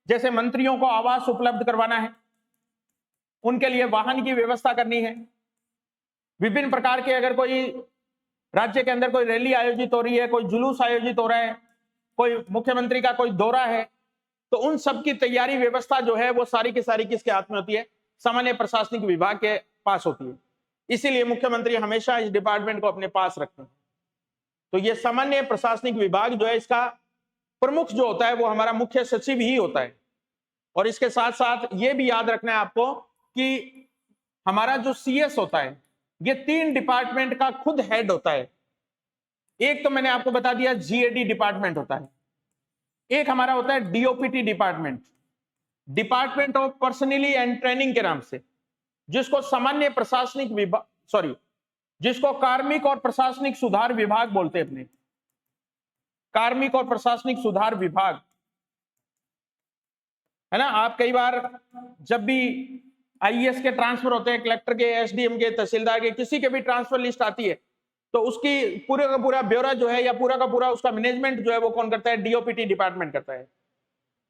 जैसे मंत्रियों को आवास उपलब्ध करवाना है, उनके लिए वाहन की व्यवस्था करनी है, विभिन्न प्रकार के अगर कोई राज्य के अंदर कोई रैली आयोजित हो रही है, कोई जुलूस आयोजित हो रहा है, कोई मुख्यमंत्री का कोई दौरा है, तो उन सब की तैयारी व्यवस्था जो है वो सारी की सारी किसके हाथ में होती है? सामान्य प्रशासनिक विभाग के पास होती है। इसीलिए मुख्यमंत्री हमेशा इस डिपार्टमेंट को अपने पास रखते हैं। तो ये सामान्य प्रशासनिक विभाग जो है इसका प्रमुख जो होता है वो हमारा मुख्य सचिव ही होता है। और इसके साथ साथ ये भी याद रखना है आपको कि हमारा जो CS होता है ये 3 डिपार्टमेंट का खुद हेड होता है। एक तो मैंने आपको बता दिया GAD डिपार्टमेंट होता है, एक हमारा होता है DOPT department, department of personally and training के नाम से, जिसको सामान्य प्रशासनिक विभाग जिसको कार्मिक और प्रशासनिक सुधार विभाग बोलते हैं अपने, कार्मिक और प्रशासनिक सुधार विभाग, है ना। आप कई बार जब भी IAS के ट्रांसफर होते हैं, कलेक्टर के, SDM के, तहसीलदार के, किसी के भी ट्रांसफर लिस्ट आती है तो उसकी पूरा का पूरा ब्यौरा जो है या पूरा का पूरा उसका मैनेजमेंट जो है वो कौन करता है? DOPT डिपार्टमेंट करता है।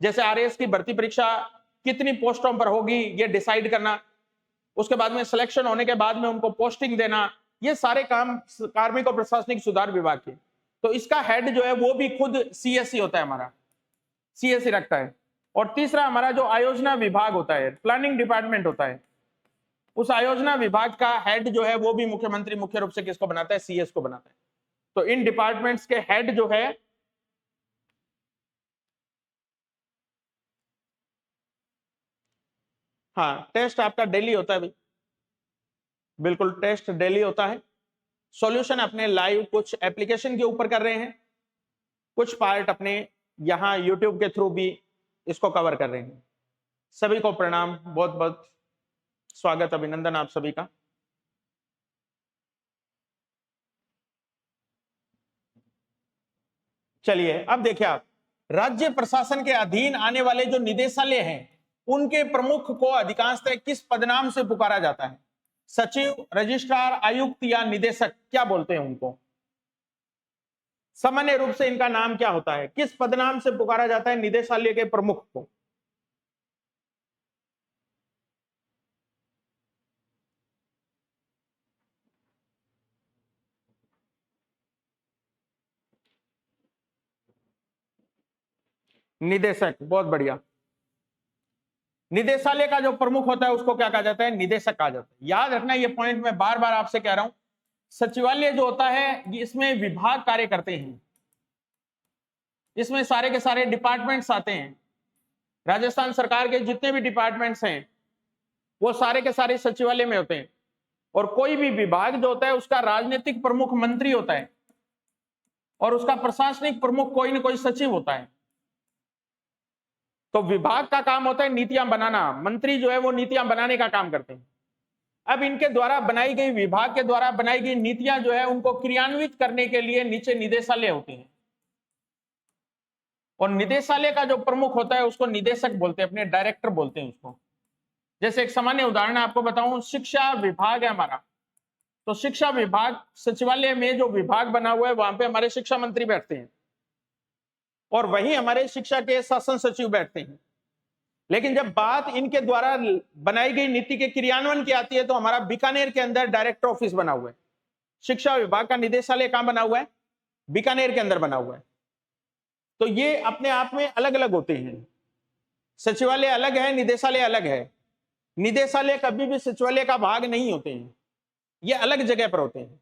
जैसे RAS की भर्ती परीक्षा कितनी पोस्टों पर होगी ये डिसाइड करना, उसके बाद में सिलेक्शन होने के बाद में उनको पोस्टिंग देना, ये सारे काम कार्मिक और प्रशासनिक सुधार विभाग के। तो इसका हेड जो है वो भी खुद CS होता है, हमारा CS रखता है। और तीसरा हमारा जो आयोजना विभाग होता है, प्लानिंग डिपार्टमेंट होता है, उस आयोजना विभाग का हेड जो है वो भी मुख्यमंत्री मुख्य रूप से किसको बनाता है? सीएस को बनाता है। तो इन डिपार्टमेंट्स के हेड जो है हाँ, टेस्ट आपका डेली होता है भाई, बिल्कुल टेस्ट डेली होता है। सॉल्यूशन अपने लाइव कुछ एप्लीकेशन के ऊपर कर रहे हैं, कुछ पार्ट अपने यहां यूट्यूब के थ्रू भी इसको कवर कर रहे हैं। सभी को प्रणाम, बहुत बहुत स्वागत, अभिनंदन आप सभी का। चलिए अब देखिए आप, राज्य प्रशासन के अधीन आने वाले जो निदेशालय हैं उनके प्रमुख को अधिकांशतः किस पदनाम से पुकारा जाता है? सचिव, रजिस्ट्रार, आयुक्त या निदेशक, क्या बोलते हैं उनको? सामान्य रूप से इनका नाम क्या होता है? किस पदनाम से पुकारा जाता है निदेशालय के प्रमुख को? निदेशक, बहुत बढ़िया। निदेशालय का जो प्रमुख होता है उसको क्या कहा जाता है? निदेशक कहा जाता है। याद रखना ये पॉइंट मैं बार बार आपसे कह रहा हूं, सचिवालय जो होता है इसमें विभाग कार्य करते हैं, इसमें सारे के सारे डिपार्टमेंट्स आते हैं। राजस्थान सरकार के जितने भी डिपार्टमेंट्स हैं वो सारे के सारे सचिवालय में होते हैं। और कोई भी विभाग जो होता है उसका राजनीतिक प्रमुख मंत्री होता है और उसका प्रशासनिक प्रमुख कोई ना कोई सचिव होता है। तो विभाग का काम होता है नीतियां बनाना, मंत्री जो है वो नीतियां बनाने का काम करते हैं। अब इनके द्वारा बनाई गई, विभाग के द्वारा बनाई गई नीतियां जो है उनको क्रियान्वित करने के लिए नीचे निदेशालय होते हैं। और निदेशालय का जो प्रमुख होता है उसको निदेशक बोलते हैं, अपने डायरेक्टर बोलते हैं उसको। जैसे एक सामान्य उदाहरण आपको बताऊं, शिक्षा विभाग है हमारा, तो शिक्षा विभाग सचिवालय में जो विभाग बना हुआ है वहां पे हमारे शिक्षा मंत्री बैठते हैं और वहीं हमारे शिक्षा के शासन सचिव बैठते हैं। लेकिन जब बात इनके द्वारा बनाई गई नीति के क्रियान्वयन की आती है तो हमारा बीकानेर के अंदर डायरेक्टर ऑफिस बना हुआ है। शिक्षा विभाग का निदेशालय कहां बना हुआ है? बीकानेर के अंदर बना हुआ है। तो ये अपने आप में अलग अलग होते हैं, सचिवालय अलग है, निदेशालय अलग है। निदेशालय कभी भी सचिवालय का भाग नहीं होते हैं, ये अलग जगह पर होते हैं।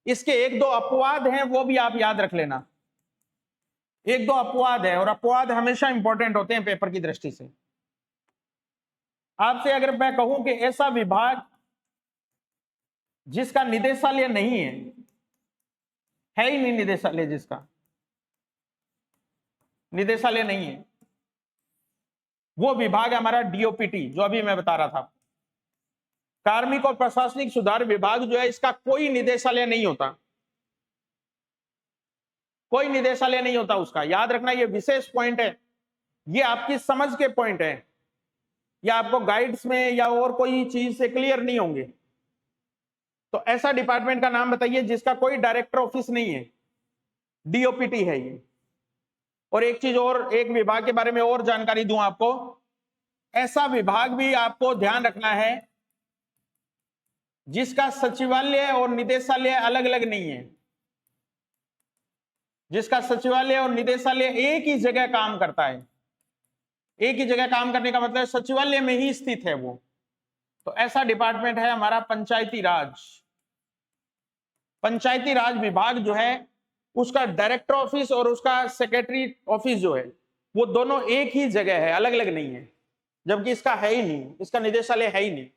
इसके एक दो अपवाद हैं, वो भी आप याद रख लेना। एक दो अपवाद है और अपवाद हमेशा इंपॉर्टेंट होते हैं पेपर की दृष्टि से। आपसे अगर मैं कहूं कि ऐसा विभाग जिसका निदेशालय नहीं है ही नहीं, निदेशालय जिसका निदेशालय नहीं है, वो विभाग है हमारा डीओपीटी, जो अभी मैं बता रहा था। कार्मिक और प्रशासनिक सुधार विभाग जो है इसका कोई निदेशालय नहीं होता, कोई निदेशालय नहीं होता उसका। याद रखना ये विशेष पॉइंट है, ये आपकी समझ के पॉइंट है, या आपको गाइड्स में या और कोई चीज से क्लियर नहीं होंगे। तो ऐसा डिपार्टमेंट का नाम बताइए जिसका कोई डायरेक्टर ऑफिस नहीं है, डीओपीटी है ये। और एक चीज और, एक विभाग के बारे में और जानकारी दूं आपको, ऐसा विभाग भी आपको ध्यान रखना है जिसका सचिवालय और निदेशालय अलग अलग नहीं है, जिसका सचिवालय और निदेशालय एक ही जगह काम करता है। एक ही जगह काम करने का मतलब सचिवालय में ही स्थित है वो। तो ऐसा डिपार्टमेंट है हमारा पंचायती राज। पंचायती राज विभाग जो है उसका डायरेक्टर ऑफिस और उसका सेक्रेटरी ऑफिस जो है वो दोनों एक ही जगह है, अलग अलग नहीं है, जबकि इसका है ही नहीं, इसका निदेशालय है ही नहीं।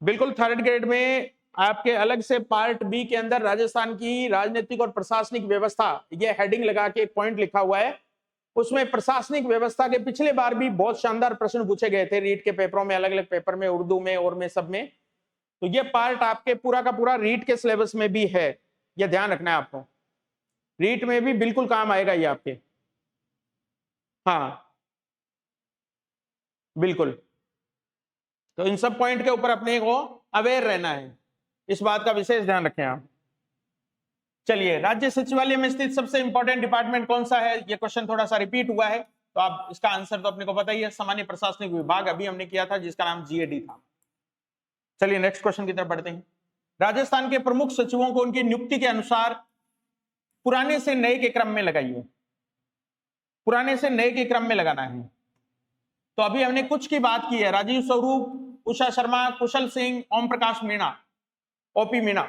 बिल्कुल थर्ड ग्रेड में आपके अलग से पार्ट बी के अंदर राजस्थान की राजनीतिक और प्रशासनिक व्यवस्था, ये हेडिंग लगा के एक पॉइंट लिखा हुआ है। उसमें प्रशासनिक व्यवस्था के पिछले बार भी बहुत शानदार प्रश्न पूछे गए थे रीट के पेपरों में, अलग अलग पेपर में, उर्दू में और में सब में। तो ये पार्ट आपके पूरा का पूरा रीट के सिलेबस में भी है, ये ध्यान रखना है आपको। रीट में भी बिल्कुल काम आएगा ये आपके। हाँ बिल्कुल, तो इन सब पॉइंट के ऊपर अपने को अवेयर रहना है, इस बात का विशेष ध्यान रखें आप। चलिए, राज्य सचिवालय में स्थित सबसे इंपॉर्टेंट डिपार्टमेंट कौन सा है? ये क्वेश्चन थोड़ा सा रिपीट हुआ है, तो आप इसका आंसर तो अपने को पता ही है, सामान्य प्रशासनिक विभाग अभी हमने किया था जिसका नाम जीएडी था। चलिए नेक्स्ट क्वेश्चन की तरफ बढ़ते हैं। राजस्थान के प्रमुख सचिवों को उनकी नियुक्ति के अनुसार पुराने से नए के क्रम में लगाइए। पुराने से नए के क्रम में लगाना है। तो अभी हमने कुछ की बात की है, राजीव स्वरूप, उषा शर्मा, कुशल सिंह, ओम प्रकाश मीणा, ओपी मीणा।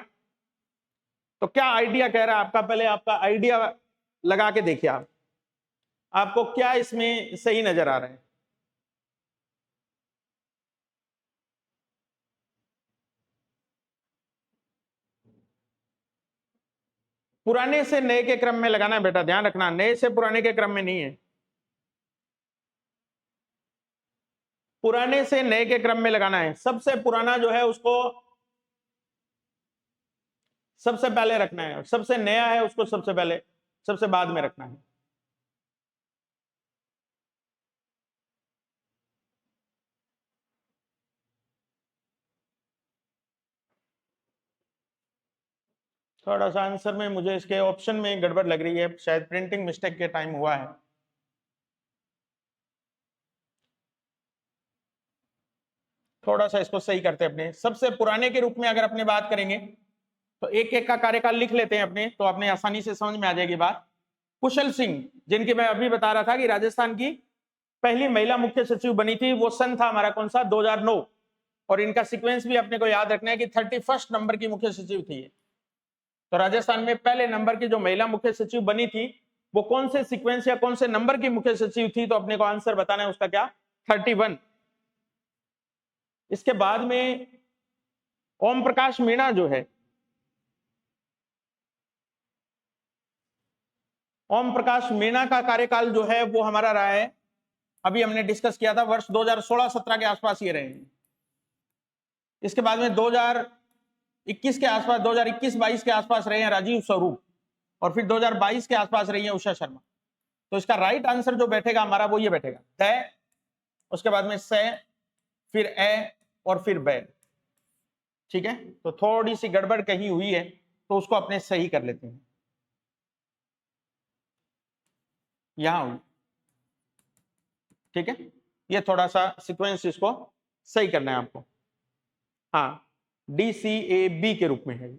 तो क्या आइडिया कह रहा है आपका, पहले आपका आइडिया लगा के देखिए आप, आपको क्या इसमें सही नजर आ रहा है। पुराने से नए के क्रम में लगाना है बेटा, ध्यान रखना, नए से पुराने के क्रम में नहीं है, पुराने से नए के क्रम में लगाना है। सबसे पुराना जो है उसको सबसे पहले रखना है, सबसे नया है उसको सबसे पहले, सबसे बाद में रखना है। थोड़ा सा आंसर में मुझे इसके ऑप्शन में गड़बड़ लग रही है, शायद प्रिंटिंग मिस्टेक के टाइम हुआ है। थोड़ा सा इसको सही करते हैं अपने, सबसे पुराने के रूप में अगर अपने बात करेंगे तो एक एक का कार्यकाल लिख लेते हैं अपने, तो अपने आसानी से समझ में आ जाएगी बात। कुशल सिंह, जिनकी मैं अभी बता रहा था कि राजस्थान की पहली महिला मुख्य सचिव बनी थी, वो सन था हमारा कौन सा, 2009। और इनका सीक्वेंस भी अपने को याद रखना है कि 31 नंबर की मुख्य सचिव थी। तो राजस्थान में पहले नंबर की जो महिला मुख्य सचिव बनी थी वो कौन से सीक्वेंस या कौन से नंबर की मुख्य सचिव थी, तो अपने को आंसर बताना है उसका क्या, 31। इसके बाद में ओम प्रकाश मीणा जो है, ओम प्रकाश मीणा का कार्यकाल जो है वो हमारा रहा है, अभी हमने डिस्कस किया था, वर्ष 2016-17 के आसपास ये रहे। इसके बाद में 2021 के आसपास, 2021-22 के आसपास रहे हैं राजीव स्वरूप, और फिर 2022 के आसपास रही है उषा शर्मा। तो इसका राइट आंसर जो बैठेगा हमारा वो ये बैठेगा, तय, उसके बाद में से, फिर ए, और फिर बै। ठीक है, तो थोड़ी सी गड़बड़ कहीं हुई है तो उसको अपने सही कर लेते हैं, यहां हुई। ठीक है, ये थोड़ा सा सीक्वेंस इसको सही करना है आपको। हाँ, DCAB के रूप में है।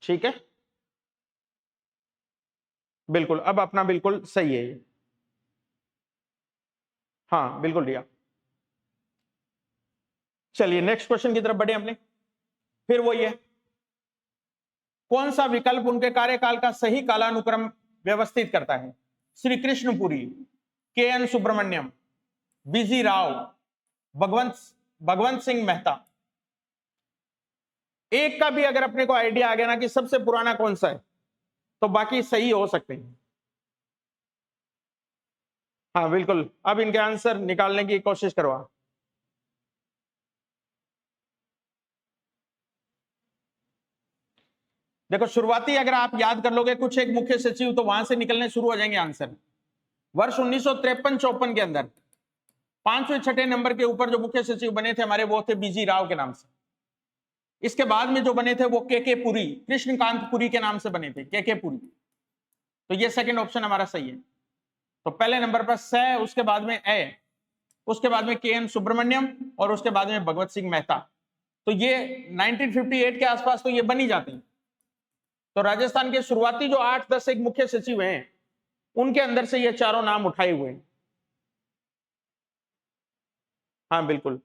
ठीक है, बिल्कुल, अब अपना बिल्कुल सही है ये। हाँ बिल्कुल दिया। चलिए नेक्स्ट क्वेश्चन की तरफ बढ़े अपने, फिर वही है, कौन सा विकल्प उनके कार्यकाल का सही कालानुक्रम व्यवस्थित करता है? Shri Krishnapuri, KN Subramaniam, BG Rao, Bhagwant Singh Mehta. एक का भी अगर अपने को आइडिया आ गया ना कि सबसे पुराना कौन सा है, तो बाकी सही हो सकते हैं। हाँ बिल्कुल, अब इनके आंसर निकालने की कोशिश करवा। देखो शुरुआती अगर आप याद कर लोगे कुछ एक मुख्य सचिव, तो वहां से निकलने शुरू हो जाएंगे आंसर। वर्ष 1953-54 के अंदर 5वें 6ठे नंबर के ऊपर जो मुख्य सचिव बने थे हमारे, वो थे BG राव के नाम से। इसके बाद में जो बने थे वो KK पुरी, कृष्णकांत पुरी के नाम से बने थे, KK पुरी। तो ये सेकंड ऑप्शन हमारा सही है। तो पहले नंबर पर स, उसके बाद में ए, उसके बाद में KN सुब्रमण्यम, और उसके बाद में भगवत सिंह मेहता। तो ये 1958 के आसपास तो ये बन ही जाते हैं। तो राजस्थान के शुरुआती जो 8-10 एक मुख्य सचिव हैं, उनके अंदर से ये चारों नाम उठाए हुए हैं। हाँ बिल्कुल,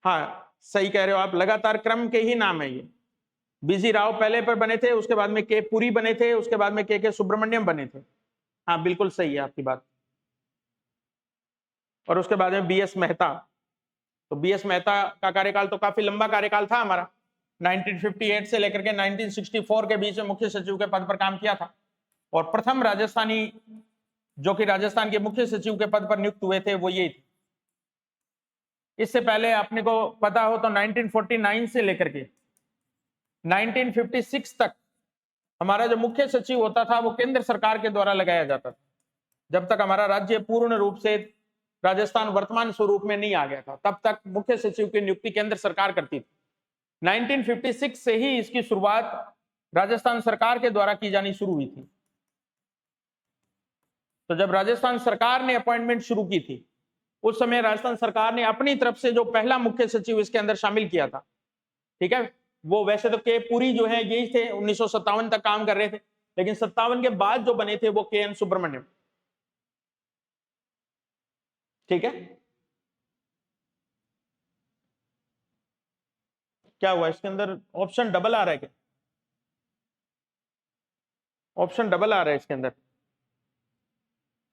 हाँ सही कह रहे हो आप, लगातार क्रम के ही नाम है ये। BG राव पहले पर बने थे, उसके बाद में K पुरी बने थे, उसके बाद में KK सुब्रमण्यम बने थे। हाँ बिल्कुल सही है आपकी बात। और उसके बाद में BS मेहता। तो BS मेहता का कार्यकाल तो काफी लंबा कार्यकाल था हमारा, 1958 से लेकर के 1964 के बीच में मुख्य सचिव के पद पर काम किया था। और प्रथम राजस्थानी जो कि राजस्थान के मुख्य सचिव के पद पर नियुक्त हुए थे वो ये थे। इससे पहले अपने को पता हो तो 1949 से लेकर के 1956 तक हमारा जो मुख्य सचिव होता था वो केंद्र सरकार के द्वारा लगाया जाता था। जब तक हमारा राज्य पूर्ण रूप से राजस्थान वर्तमान स्वरूप में नहीं आ गया था, तब तक मुख्य सचिव की नियुक्ति केंद्र सरकार करती थी। 1956 से ही इसकी शुरुआत राजस्थान सरकार के द्वारा की जानी शुरू हुई थी। तो जब राजस्थान सरकार ने अपॉइंटमेंट शुरू की थी, उस समय राजस्थान सरकार ने अपनी तरफ से जो पहला मुख्य सचिव इसके अंदर शामिल किया था, ठीक है, वो वैसे तो के पुरी जो है यही थे, 1957 तक काम कर रहे थे, लेकिन 57 के बाद जो बने थे वो KN सुब्रमण्यम। ठीक है, क्या हुआ इसके अंदर? ऑप्शन डबल आ रहा है क्या? ऑप्शन डबल आ रहा है इसके अंदर,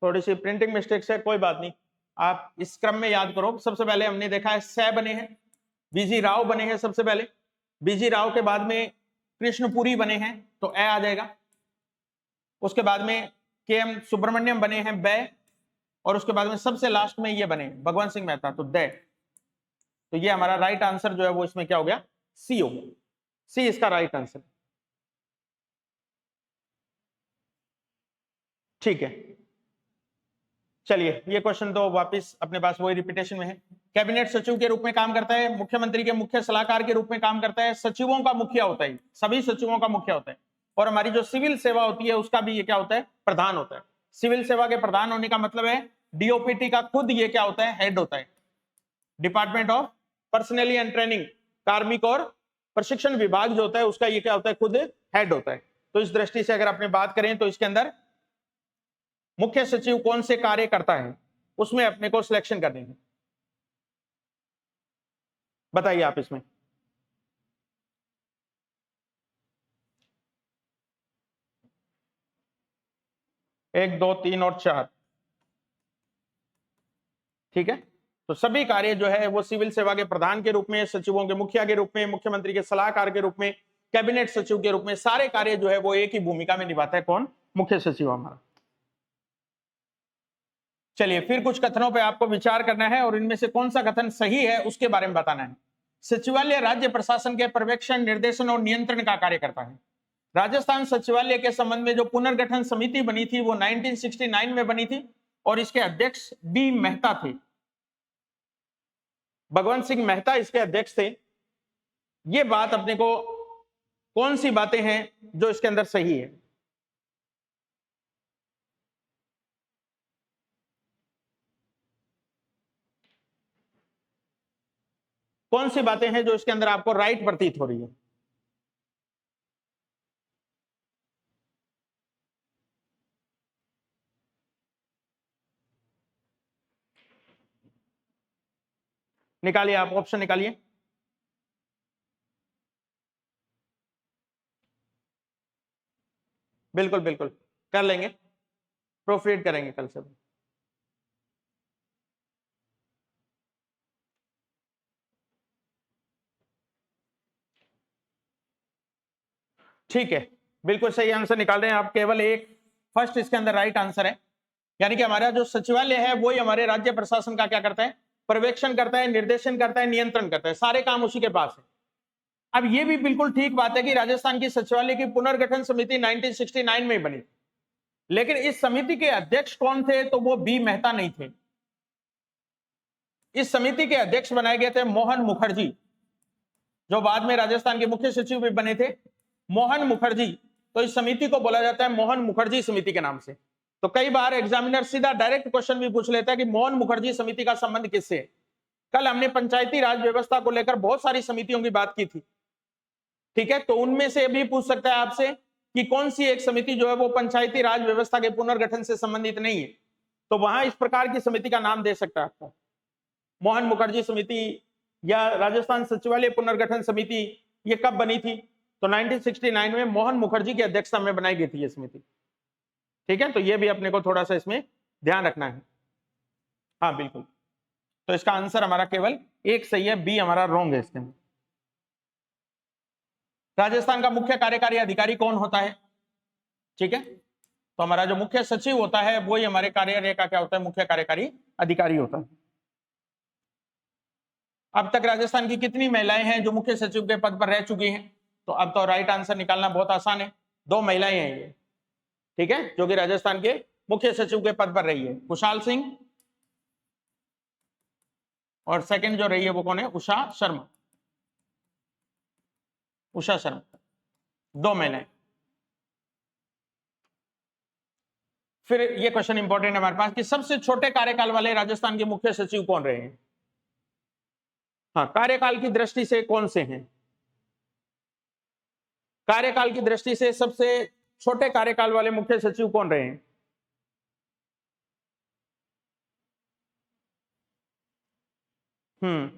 थोड़ी सी प्रिंटिंग मिस्टेक्स है, कोई बात नहीं। आप इस क्रम में याद करो। सबसे पहले हमने देखा है सै बने हैं, बीजी राव बने हैं सबसे पहले, बीजी राव के बाद में कृष्णपुरी बने हैं तो ए आ जाएगा। उसके बाद में के एम सुब्रमण्यम बने हैं बै, और उसके बाद में सबसे लास्ट में ये बने भगवंत सिंह मेहता तो दे। तो ये हमारा राइट आंसर जो है वो इसमें क्या हो गया? सी हो गया। सी इसका राइट आंसर। ठीक है, चलिए ये क्वेश्चन तो वापस अपने पास वही रिपीटेशन में है। कैबिनेट सचिव के रूप में काम करता है, मुख्यमंत्री के मुख्य सलाहकार के रूप में काम करता है, सचिवों का मुखिया होता है, सभी सचिवों का मुखिया होता है। और हमारी जो सिविल सेवा होती है उसका भी ये क्या होता है? प्रधान होता है। सिविल सेवा के प्रधान होने का मतलब है डीओपीटी का खुद ये क्या होता है? हेड होता है। Department of personally and training, कार्मिक और प्रशिक्षण विभाग जो होता है उसका ये क्या होता है? खुद हेड होता है। तो इस दृष्टि से अगर अपने बात करें तो इसके अंदर मुख्य सचिव कौन से कार्य करता है उसमें अपने को सिलेक्शन करनी है। बताइए आप इसमें। एक, दो, तीन और चार, ठीक है। तो सभी कार्य जो है वो सिविल सेवा के प्रधान के रूप में, सचिवों के मुखिया के रूप में, मुख्यमंत्री के सलाहकार के रूप में, कैबिनेट सचिव के रूप में, सारे कार्य जो है वो एक ही भूमिका में निभाता है। कौन? मुख्य सचिव हमारा। चलिए फिर कुछ कथनों पे आपको विचार करना है और इनमें से कौन सा कथन सही है उसके बारे में बताना है। सचिवालय राज्य प्रशासन के पर्यवेक्षण, निर्देशन और नियंत्रण का कार्य करता है। राजस्थान सचिवालय के संबंध में जो पुनर्गठन समिति बनी थी वो 1969 में बनी थी और इसके अध्यक्ष बी मेहता थे। भगवंत सिंह मेहता इसके अध्यक्ष थे। ये बात अपने को कौन सी बातें हैं जो इसके अंदर सही है? कौन सी बातें हैं जो इसके अंदर आपको राइट प्रतीत हो रही है? निकालिए, आप ऑप्शन निकालिए। बिल्कुल बिल्कुल कर लेंगे, प्रूफ रीड करेंगे कल से। ठीक है, बिल्कुल सही आंसर निकाल रहे हैं आप। केवल एक फर्स्ट इसके अंदर राइट आंसर है, यानी कि हमारा जो सचिवालय है वही हमारे राज्य प्रशासन का क्या करता है? पर्यवेक्षण करता है, निर्देशन करता है, नियंत्रण करता है, सारे काम उसी के पास है। अब ये भी बिल्कुल ठीक बात है कि राजस्थान की सचिवालय की पुनर्गठन समिति 1969 में बनी, लेकिन इस समिति के अध्यक्ष कौन थे? तो वो बी मेहता नहीं थे। इस समिति के अध्यक्ष बनाए गए थे मोहन मुखर्जी, जो बाद में राजस्थान के मुख्य सचिव भी बने थे, मोहन मुखर्जी। तो इस समिति को बोला जाता है मोहन मुखर्जी समिति के नाम से। तो कई बार एग्जामिनर सीधा डायरेक्ट क्वेश्चन भी पूछ लेता है कि मोहन मुखर्जी समिति का संबंध किससे है। कल हमने पंचायती राज व्यवस्था को लेकर बहुत सारी समितियों की बात की थी, ठीक है। तो उनमें से भी पूछ सकता है आपसे कि कौन सी एक समिति जो है वो पंचायती राज व्यवस्था के पुनर्गठन से संबंधित नहीं है, तो वहां इस प्रकार की समिति का नाम दे सकता है आपको, मोहन मुखर्जी समिति या राजस्थान सचिवालय पुनर्गठन समिति। ये कब बनी थी? तो 1969 में मोहन मुखर्जी की अध्यक्षता में बनाई गई थी ये समिति, ठीक है। तो ये भी अपने को थोड़ा सा इसमें ध्यान रखना है। हाँ बिल्कुल, तो इसका आंसर हमारा केवल एक सही है, बी हमारा रॉन्ग है इसके अंदर। राजस्थान का मुख्य कार्यकारी अधिकारी कौन होता है? ठीक है, तो हमारा जो मुख्य सचिव होता है वही हमारे कार्यालय का क्या होता है? मुख्य कार्यकारी अधिकारी होता है। अब तक राजस्थान की कितनी महिलाएं हैं जो मुख्य सचिव के पद पर रह चुकी हैं? तो अब तो राइट आंसर निकालना बहुत आसान है, 2 महिलाएं हैं ये, ठीक है, जो कि राजस्थान के मुख्य सचिव के पद पर रही है, कुशाल सिंह, और सेकंड जो रही है वो कौन है? उषा शर्मा। उषा शर्मा, 2 महिलाएं। फिर ये क्वेश्चन इंपॉर्टेंट है हमारे पास कि सबसे छोटे कार्यकाल वाले राजस्थान के मुख्य सचिव कौन रहे हैं? हाँ, कार्यकाल की दृष्टि से कौन से हैं? कार्यकाल की दृष्टि से सबसे छोटे कार्यकाल वाले मुख्य सचिव कौन रहे हैं? हम्म।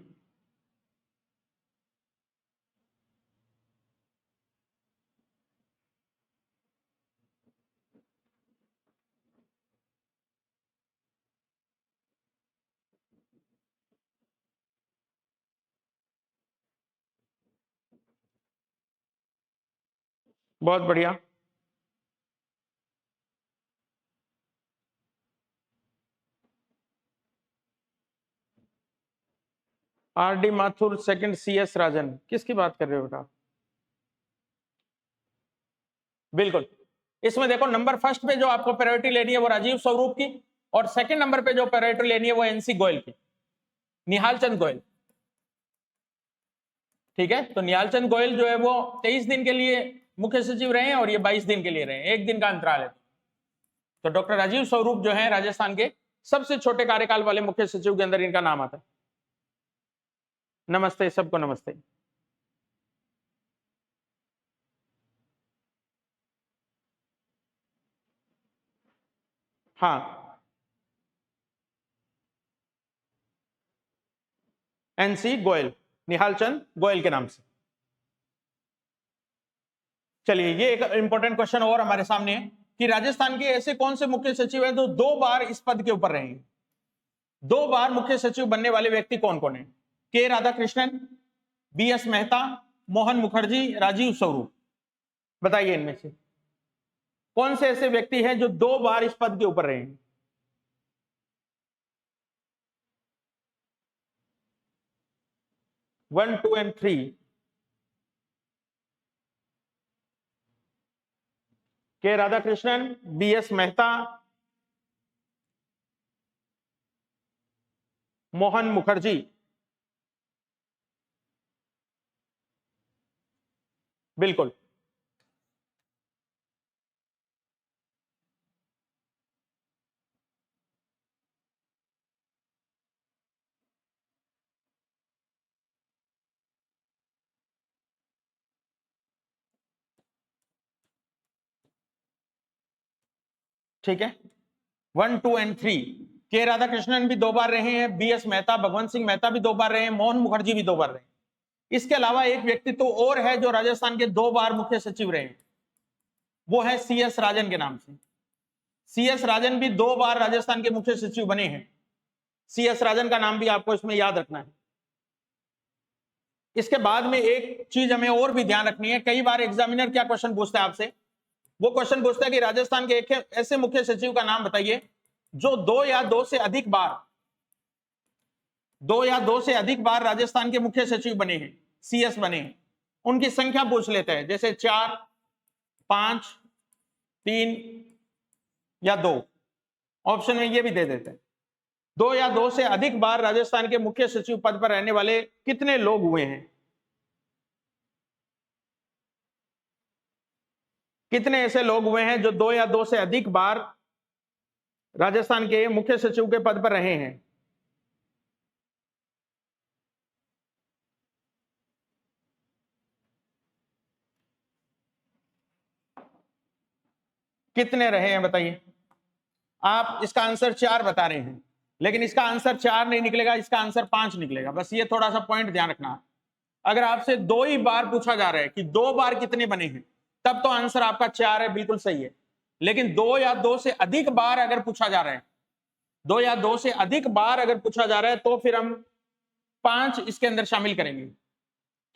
बहुत बढ़िया। R D. Mathur, second C S. Rajan, किसकी बात कर रहे हो बेटा? बिल्कुल। इसमें देखो, नंबर फर्स्ट पे जो आपको प्रायोरिटी लेनी है वो राजीव स्वरूप की, और सेकंड नंबर पे जो प्रायोरिटी लेनी है वो एनसी गोयल की, निहाल चंद गोयल। ठीक है, तो निहाल चंद गोयल जो है वो 23 दिन के लिए मुख्य सचिव रहे हैं और ये 22 दिन के लिए रहे हैं, एक दिन का अंतराल है। तो डॉक्टर राजीव स्वरूप जो है राजस्थान के सबसे छोटे कार्यकाल वाले मुख्य सचिव के अंदर इनका नाम आता है। नमस्ते सबको, नमस्ते। हाँ, एनसी गोयल, निहाल चंद गोयल के नाम से। चलिए, ये एक इंपॉर्टेंट क्वेश्चन और हमारे सामने है कि राजस्थान के ऐसे कौन से मुख्य सचिव हैं जो 2 बार इस पद के ऊपर रहे हैं? 2 बार मुख्य सचिव बनने वाले व्यक्ति कौन कौन है? के राधाकृष्णन, बी.एस. मेहता, मोहन मुखर्जी, राजीव स्वरूप। बताइए इनमें से कौन से ऐसे व्यक्ति हैं जो 2 बार इस पद के ऊपर रहे हैं? One, two and three. K Radhakrishnan, B S. Mehta, Mohan Mukherjee. बिल्कुल। ठीक है, 1, 2 एंड 3। के राधाकृष्णन भी 2 बार रहे हैं, बी.एस. मेहता, भगवंत सिंह मेहता भी 2 बार रहे हैं, मोहन मुखर्जी भी 2 बार रहे हैं। इसके अलावा एक व्यक्ति तो और है जो राजस्थान के 2 बार मुख्य सचिव रहे हैं, वो है सी.एस. राजन के नाम से। सी.एस. राजन भी 2 बार राजस्थान के मुख्य सचिव बने हैं। सी.एस. राजन का नाम भी आपको इसमें याद रखना है। इसके बाद में एक चीज हमें और भी ध्यान रखनी है, कई बार एग्जामिनर क्या क्वेश्चन पूछता है आपसे, वो क्वेश्चन पूछता है कि राजस्थान के एक ऐसे मुख्य सचिव का नाम बताइए जो 2 या 2 से अधिक बार राजस्थान के मुख्य सचिव बने हैं, सीएस बने हैं। उनकी संख्या पूछ लेते हैं, जैसे 4, 5, 3 या 2। ऑप्शन में ये भी दे देते हैं, 2 या 2 से अधिक बार राजस्थान के मुख्य सचिव पद पर रहने वाले कितने लोग हुए हैं? कितने ऐसे लोग हुए हैं जो 2 या 2 से अधिक बार राजस्थान के मुख्य सचिव के पद पर रहे हैं? कितने रहे हैं बताइए। आप इसका आंसर 4 बता रहे हैं, लेकिन इसका आंसर 4 नहीं निकलेगा, इसका आंसर 5 निकलेगा। बस ये थोड़ा सा पॉइंट ध्यान रखना। अगर आपसे 2 ही बार पूछा जा रहा है कि 2 बार कितने बने हैं, तब तो आंसर आपका 4 है, बिल्कुल सही है। लेकिन 2 या 2 से अधिक बार अगर पूछा जा रहा है, 2 या 2 से अधिक बार अगर पूछा जा रहा है, तो फिर हम 5 इसके अंदर शामिल करेंगे।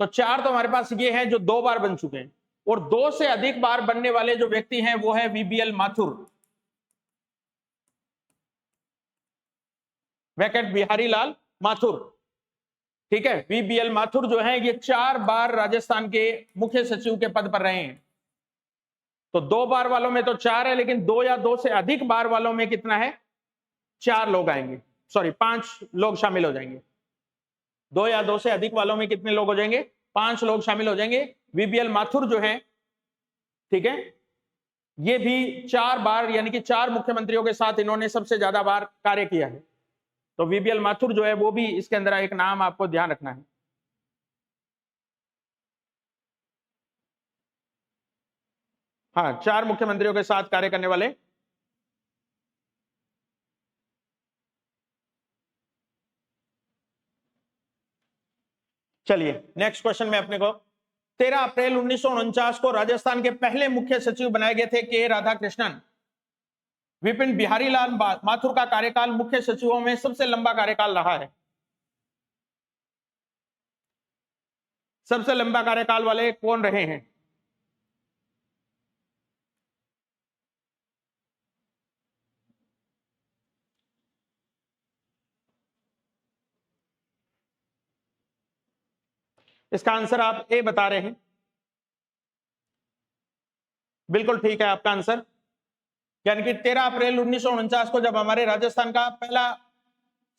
तो 4 तो हमारे पास ये है जो 2 बार बन चुके हैं, और 2 से अधिक बार बनने वाले जो व्यक्ति हैं वो है वीबीएल माथुर, वेंकट बिहारी लाल माथुर। ठीक है, वीबीएल माथुर जो है ये 4 बार राजस्थान के मुख्य सचिव के पद पर रहे हैं। तो 2 बार वालों में तो 4 है, लेकिन 2 या 2 से अधिक बार वालों में कितना है? 4 लोग आएंगे, सॉरी 5 लोग शामिल हो जाएंगे। 2 या 2 से अधिक वालों में कितने लोग हो जाएंगे? 5 लोग शामिल हो जाएंगे। वीबीएल माथुर जो है, ठीक है, ये भी 4 बार, यानी कि 4 मुख्यमंत्रियों के साथ इन्होंने सबसे ज्यादा बार कार्य किया है। तो वीबीएल माथुर जो है वो भी इसके अंदर एक नाम आपको ध्यान रखना है। हाँ, 4 मुख्यमंत्रियों के साथ कार्य करने वाले। चलिए नेक्स्ट क्वेश्चन में अपने को 13 अप्रैल 1949 को राजस्थान के पहले मुख्य सचिव बनाए गए थे के राधाकृष्णन। विपिन बिहारी लाल माथुर का कार्यकाल मुख्य सचिवों में सबसे लंबा कार्यकाल रहा है। सबसे लंबा कार्यकाल वाले कौन रहे हैं? इसका आंसर आप ए बता रहे हैं। बिल्कुल ठीक है आपका आंसर। यानी कि 13 अप्रैल 1949 को जब हमारे राजस्थान का पहला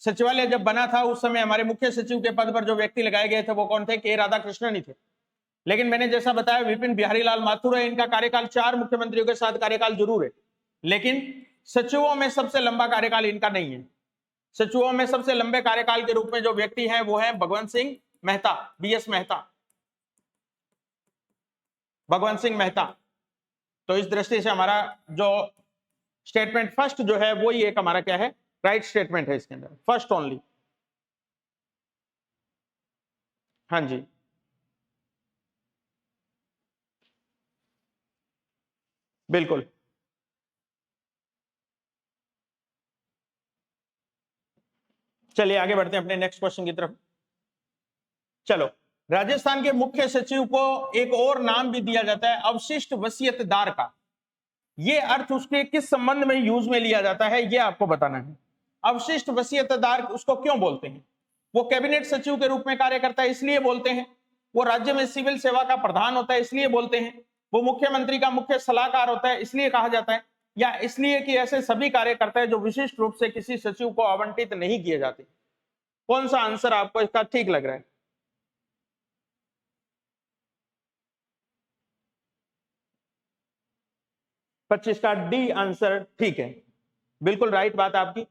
सचिवालय जब बना था, उस समय हमारे मुख्य सचिव के पद पर जो व्यक्ति लगाए गए थे वो कौन थे? के राधाकृष्णन ही थे। लेकिन मैंने जैसा बताया विपिन बिहारी लाल माथुर है, इनका कार्यकाल 4 मुख्यमंत्रियों के साथ कार्यकाल जरूर है, लेकिन सचिवों में सबसे लंबा कार्यकाल इनका नहीं है। सचिवों में सबसे लंबे कार्यकाल के रूप में जो व्यक्ति हैं वो है भगवंत सिंह मेहता, बीएस मेहता, भगवंत सिंह मेहता। तो इस दृष्टि से हमारा जो स्टेटमेंट फर्स्ट जो है वो ही एक हमारा क्या है? राइट स्टेटमेंट है इसके अंदर, फर्स्ट ओनली। हाँ जी, बिल्कुल। चलिए आगे बढ़ते हैं अपने नेक्स्ट क्वेश्चन की तरफ। चलो, राजस्थान के मुख्य सचिव को एक और नाम भी दिया जाता है अवशिष्ट वसीयतदार का। यह अर्थ उसके किस संबंध में यूज में लिया जाता है यह आपको बताना है। अवशिष्ट वसीयतदार उसको क्यों बोलते हैं? वो कैबिनेट सचिव के रूप में कार्य करता है इसलिए बोलते हैं, वो राज्य में सिविल सेवा का प्रधान होता है इसलिए बोलते हैं, वो मुख्यमंत्री का मुख्य सलाहकार होता है इसलिए कहा जाता है, या इसलिए कि ऐसे सभी कार्य करता है जो विशिष्ट रूप से किसी सचिव को आवंटित नहीं किए जाते? कौन सा आंसर आपको इसका ठीक लग रहा है? 25 का डी आंसर ठीक है, बिल्कुल राइट बात आपकी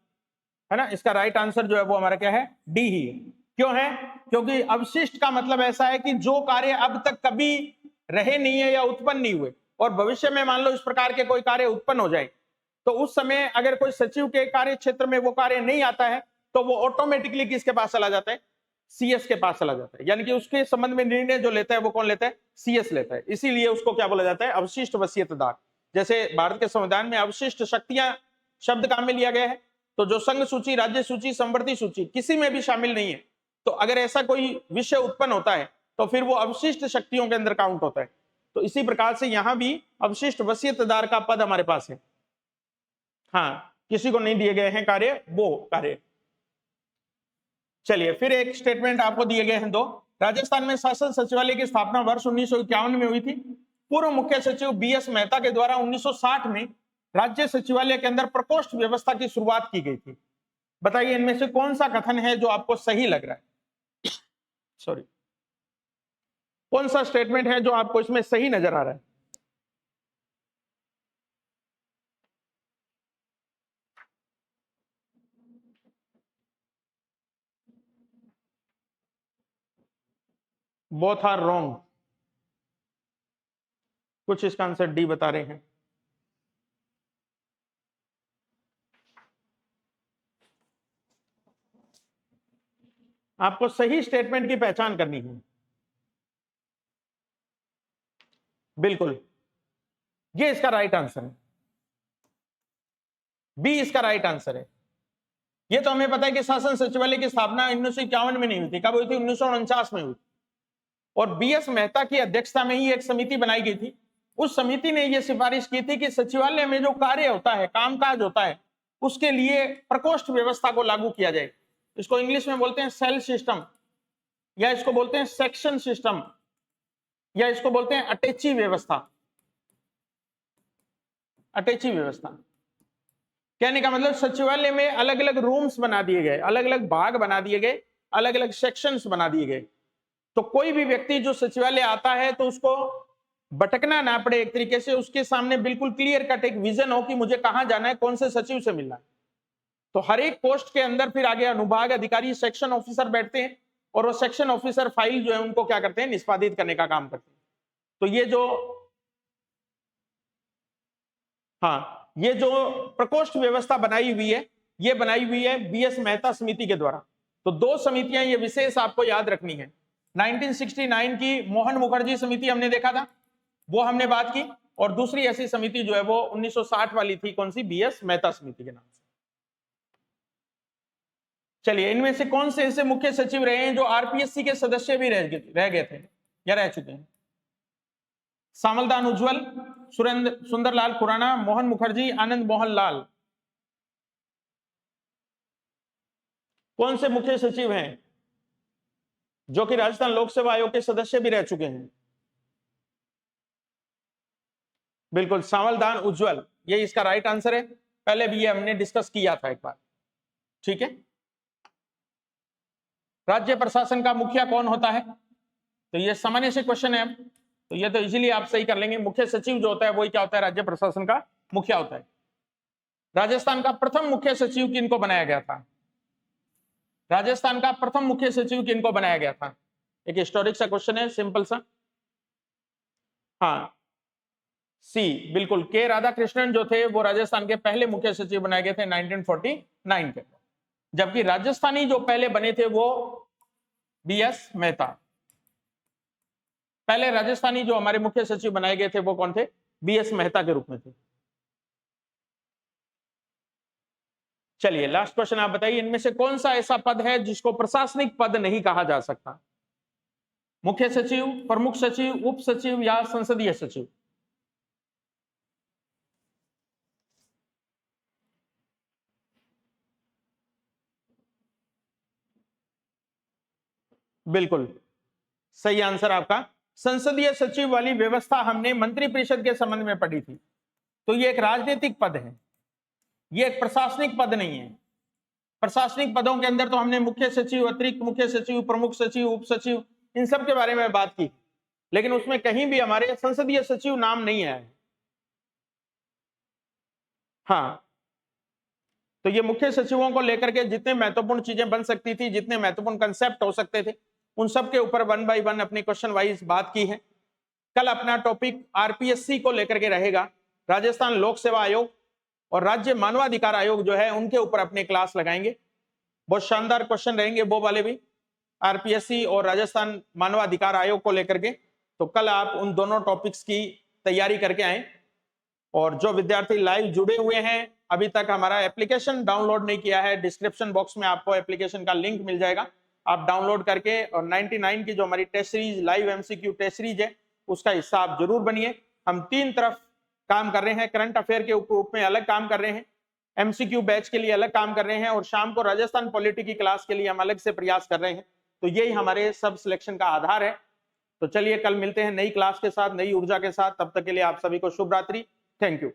है ना। इसका राइट आंसर जो है वो हमारा क्या है? डी ही है। क्यों है? क्योंकि अवशिष्ट का मतलब ऐसा है कि जो कार्य अब तक कभी रहे नहीं है या उत्पन्न नहीं हुए, और भविष्य में मान लो इस प्रकार के कोई कार्य उत्पन्न हो जाए, तो उस समय अगर कोई सचिव के कार्य क्षेत्र में वो कार्य नहीं आता है तो वो ऑटोमेटिकली किसके पास चला जाता है? सीएस के पास चला जाता है। यानी कि उसके संबंध में निर्णय जो लेता है वो कौन लेता है? सीएस लेता है। इसीलिए उसको क्या बोला जाता है? अवशिष्ट वसीयतदार। जैसे भारत के संविधान में अवशिष्ट शक्तियां शब्द काम में लिया गया है, तो जो संघ सूची, राज्य सूची, संवर्ती सूची किसी में भी शामिल नहीं है, तो अगर ऐसा कोई विषय उत्पन्न होता है तो फिर वो अवशिष्ट शक्तियों के अंदर काउंट होता है। तो इसी प्रकार से यहां भी अवशिष्ट वसीयतदार का पद हमारे पास है। हाँ, किसी को नहीं दिए गए हैं कार्य, वो कार्य। चलिए फिर एक स्टेटमेंट आपको दिए गए हैं दो। राजस्थान में शासन सचिवालय की स्थापना वर्ष 1951 में हुई थी। पूर्व मुख्य सचिव बीएस मेहता के द्वारा 1960 में राज्य सचिवालय के अंदर प्रकोष्ठ व्यवस्था की शुरुआत की गई थी। बताइए इनमें से कौन सा कथन है जो आपको सही लग रहा है? सॉरी, कौन सा स्टेटमेंट है जो आपको इसमें सही नजर आ रहा है? Both are wrong. कुछ इसका आंसर डी बता रहे हैं। आपको सही स्टेटमेंट की पहचान करनी है। बिल्कुल, ये इसका राइट आंसर है, बी इसका राइट आंसर है। ये तो हमें पता है कि शासन सचिवालय की स्थापना 1951 में नहीं हुई थी। कब हुई थी? 1949 में हुई। और बीएस मेहता की अध्यक्षता में ही एक समिति बनाई गई थी। उस समिति ने यह सिफारिश की थी कि सचिवालय में जो कार्य होता है, कामकाज होता है, उसके लिए प्रकोष्ठ व्यवस्था को लागू किया जाए। इसको इंग्लिश में बोलते हैं सेल सिस्टम, या इसको बोलते हैं सेक्शन सिस्टम, या इसको बोलते हैं अटैची व्यवस्था। अटैची व्यवस्था कहने का मतलब सचिवालय में अलग अलग रूम्स बना दिए गए, अलग अलग भाग बना दिए गए, अलग अलग सेक्शंस बना दिए गए। तो कोई भी व्यक्ति जो सचिवालय आता है तो उसको भटकना ना पड़े, एक तरीके से उसके सामने बिल्कुल क्लियर कट एक विजन हो कि मुझे कहां जाना है, कौन से सचिव से मिलना है। तो हर एक पोस्ट के अंदर फिर आगे अनुभाग अधिकारी, सेक्शन ऑफिसर बैठते हैं, और वो सेक्शन ऑफिसर फाइल जो है उनको क्या करते हैं? निष्पादित करने का काम करते हैं। तो ये जो ये जो प्रकोष्ठ व्यवस्था बनाई हुई है, ये बनाई हुई है बीएस मेहता समिति के द्वारा। तो दो समितियां ये विशेष आपको याद रखनी है। 1969 की मोहन मुखर्जी समिति हमने देखा था, वो हमने बात की, और दूसरी ऐसी समिति जो है वो 1960 वाली थी, कौन सी? बीएस मेहता समिति के नाम से। चलिए, इनमें से कौन से ऐसे मुख्य सचिव रहे हैं जो आरपीएससी के सदस्य भी रह गए थे या रह चुके हैं? सामलदान उज्ज्वल, सुंदरलाल खुराना, मोहन मुखर्जी, आनंद मोहन लाल। कौन से मुख्य सचिव हैं जो कि राजस्थान लोक सेवा आयोग के सदस्य भी रह चुके हैं? बिल्कुल, सामलदान उज्ज्वल, ये इसका राइट आंसर है। पहले भी ये हमने डिस्कस किया था एक बार, ठीक है। राज्य प्रशासन का मुखिया कौन होता है? तो ये सामान्य से क्वेश्चन है, तो ये तो इजीली आप सही कर लेंगे। मुख्य सचिव जो होता है वही क्या होता है? राज्य प्रशासन का मुखिया होता है। राजस्थान का प्रथम मुख्य सचिव किनको बनाया गया था? राजस्थान का प्रथम मुख्य सचिव किनको बनाया गया था? एक हिस्टोरिक सा क्वेश्चन है, सिंपल सा। हाँ, सी, बिल्कुल, के राधाकृष्णन जो थे वो राजस्थान के पहले मुख्य सचिव बनाए गए थे 1949 के। जबकि राजस्थानी जो पहले बने थे वो बीएस मेहता। पहले राजस्थानी जो हमारे मुख्य सचिव बनाए गए थे वो कौन थे? बीएस मेहता के रूप में थे। चलिए, लास्ट क्वेश्चन आप बताइए, इनमें से कौन सा ऐसा पद है जिसको प्रशासनिक पद नहीं कहा जा सकता? मुख्य सचिव, प्रमुख सचिव, उप सचिव या संसदीय सचिव? बिल्कुल सही आंसर आपका। संसदीय सचिव वाली व्यवस्था हमने मंत्रिपरिषद के संबंध में पढ़ी थी, तो ये एक राजनीतिक पद है, ये एक प्रशासनिक पद नहीं है। प्रशासनिक पदों के अंदर तो हमने मुख्य सचिव, अतिरिक्त मुख्य सचिव, प्रमुख सचिव, उप सचिव, इन सब के बारे में बात की, लेकिन उसमें कहीं भी हमारे संसदीय सचिव नाम नहीं आया है। हाँ, तो ये मुख्य सचिवों को लेकर के जितने महत्वपूर्ण चीजें बन सकती थी, जितने महत्वपूर्ण कंसेप्ट हो सकते थे, उन सब के ऊपर 1 बाय 1 अपनी क्वेश्चन वाइज बात की है। कल अपना टॉपिक आरपीएससी को लेकर के रहेगा, राजस्थान लोक सेवा आयोग और राज्य मानवाधिकार आयोग जो है उनके ऊपर अपनी क्लास लगाएंगे। बहुत शानदार क्वेश्चन रहेंगे वो वाले भी, आरपीएससी और राजस्थान मानवाधिकार आयोग को लेकर के। तो कल आप उन दोनों टॉपिक्स की तैयारी करके आए। और जो विद्यार्थी लाइव जुड़े हुए हैं, अभी तक हमारा एप्लीकेशन डाउनलोड नहीं किया है, डिस्क्रिप्शन बॉक्स में आपको एप्लीकेशन का लिंक मिल जाएगा, आप डाउनलोड करके और 99 की जो हमारी test series, live MCQ test series है, उसका हिस्सा आप जरूर बनिए। हम 3 तरफ काम कर रहे हैं, करंट अफेयर के रूप में अलग काम कर रहे हैं, एमसीक्यू बैच के लिए अलग काम कर रहे हैं, और शाम को राजस्थान पॉलिटी की क्लास के लिए हम अलग से प्रयास कर रहे हैं। तो यही हमारे सब सिलेक्शन का आधार है। तो चलिए, कल मिलते हैं नई क्लास के साथ, नई ऊर्जा के साथ। तब तक के लिए आप सभी को शुभ रात्रि। Thank you.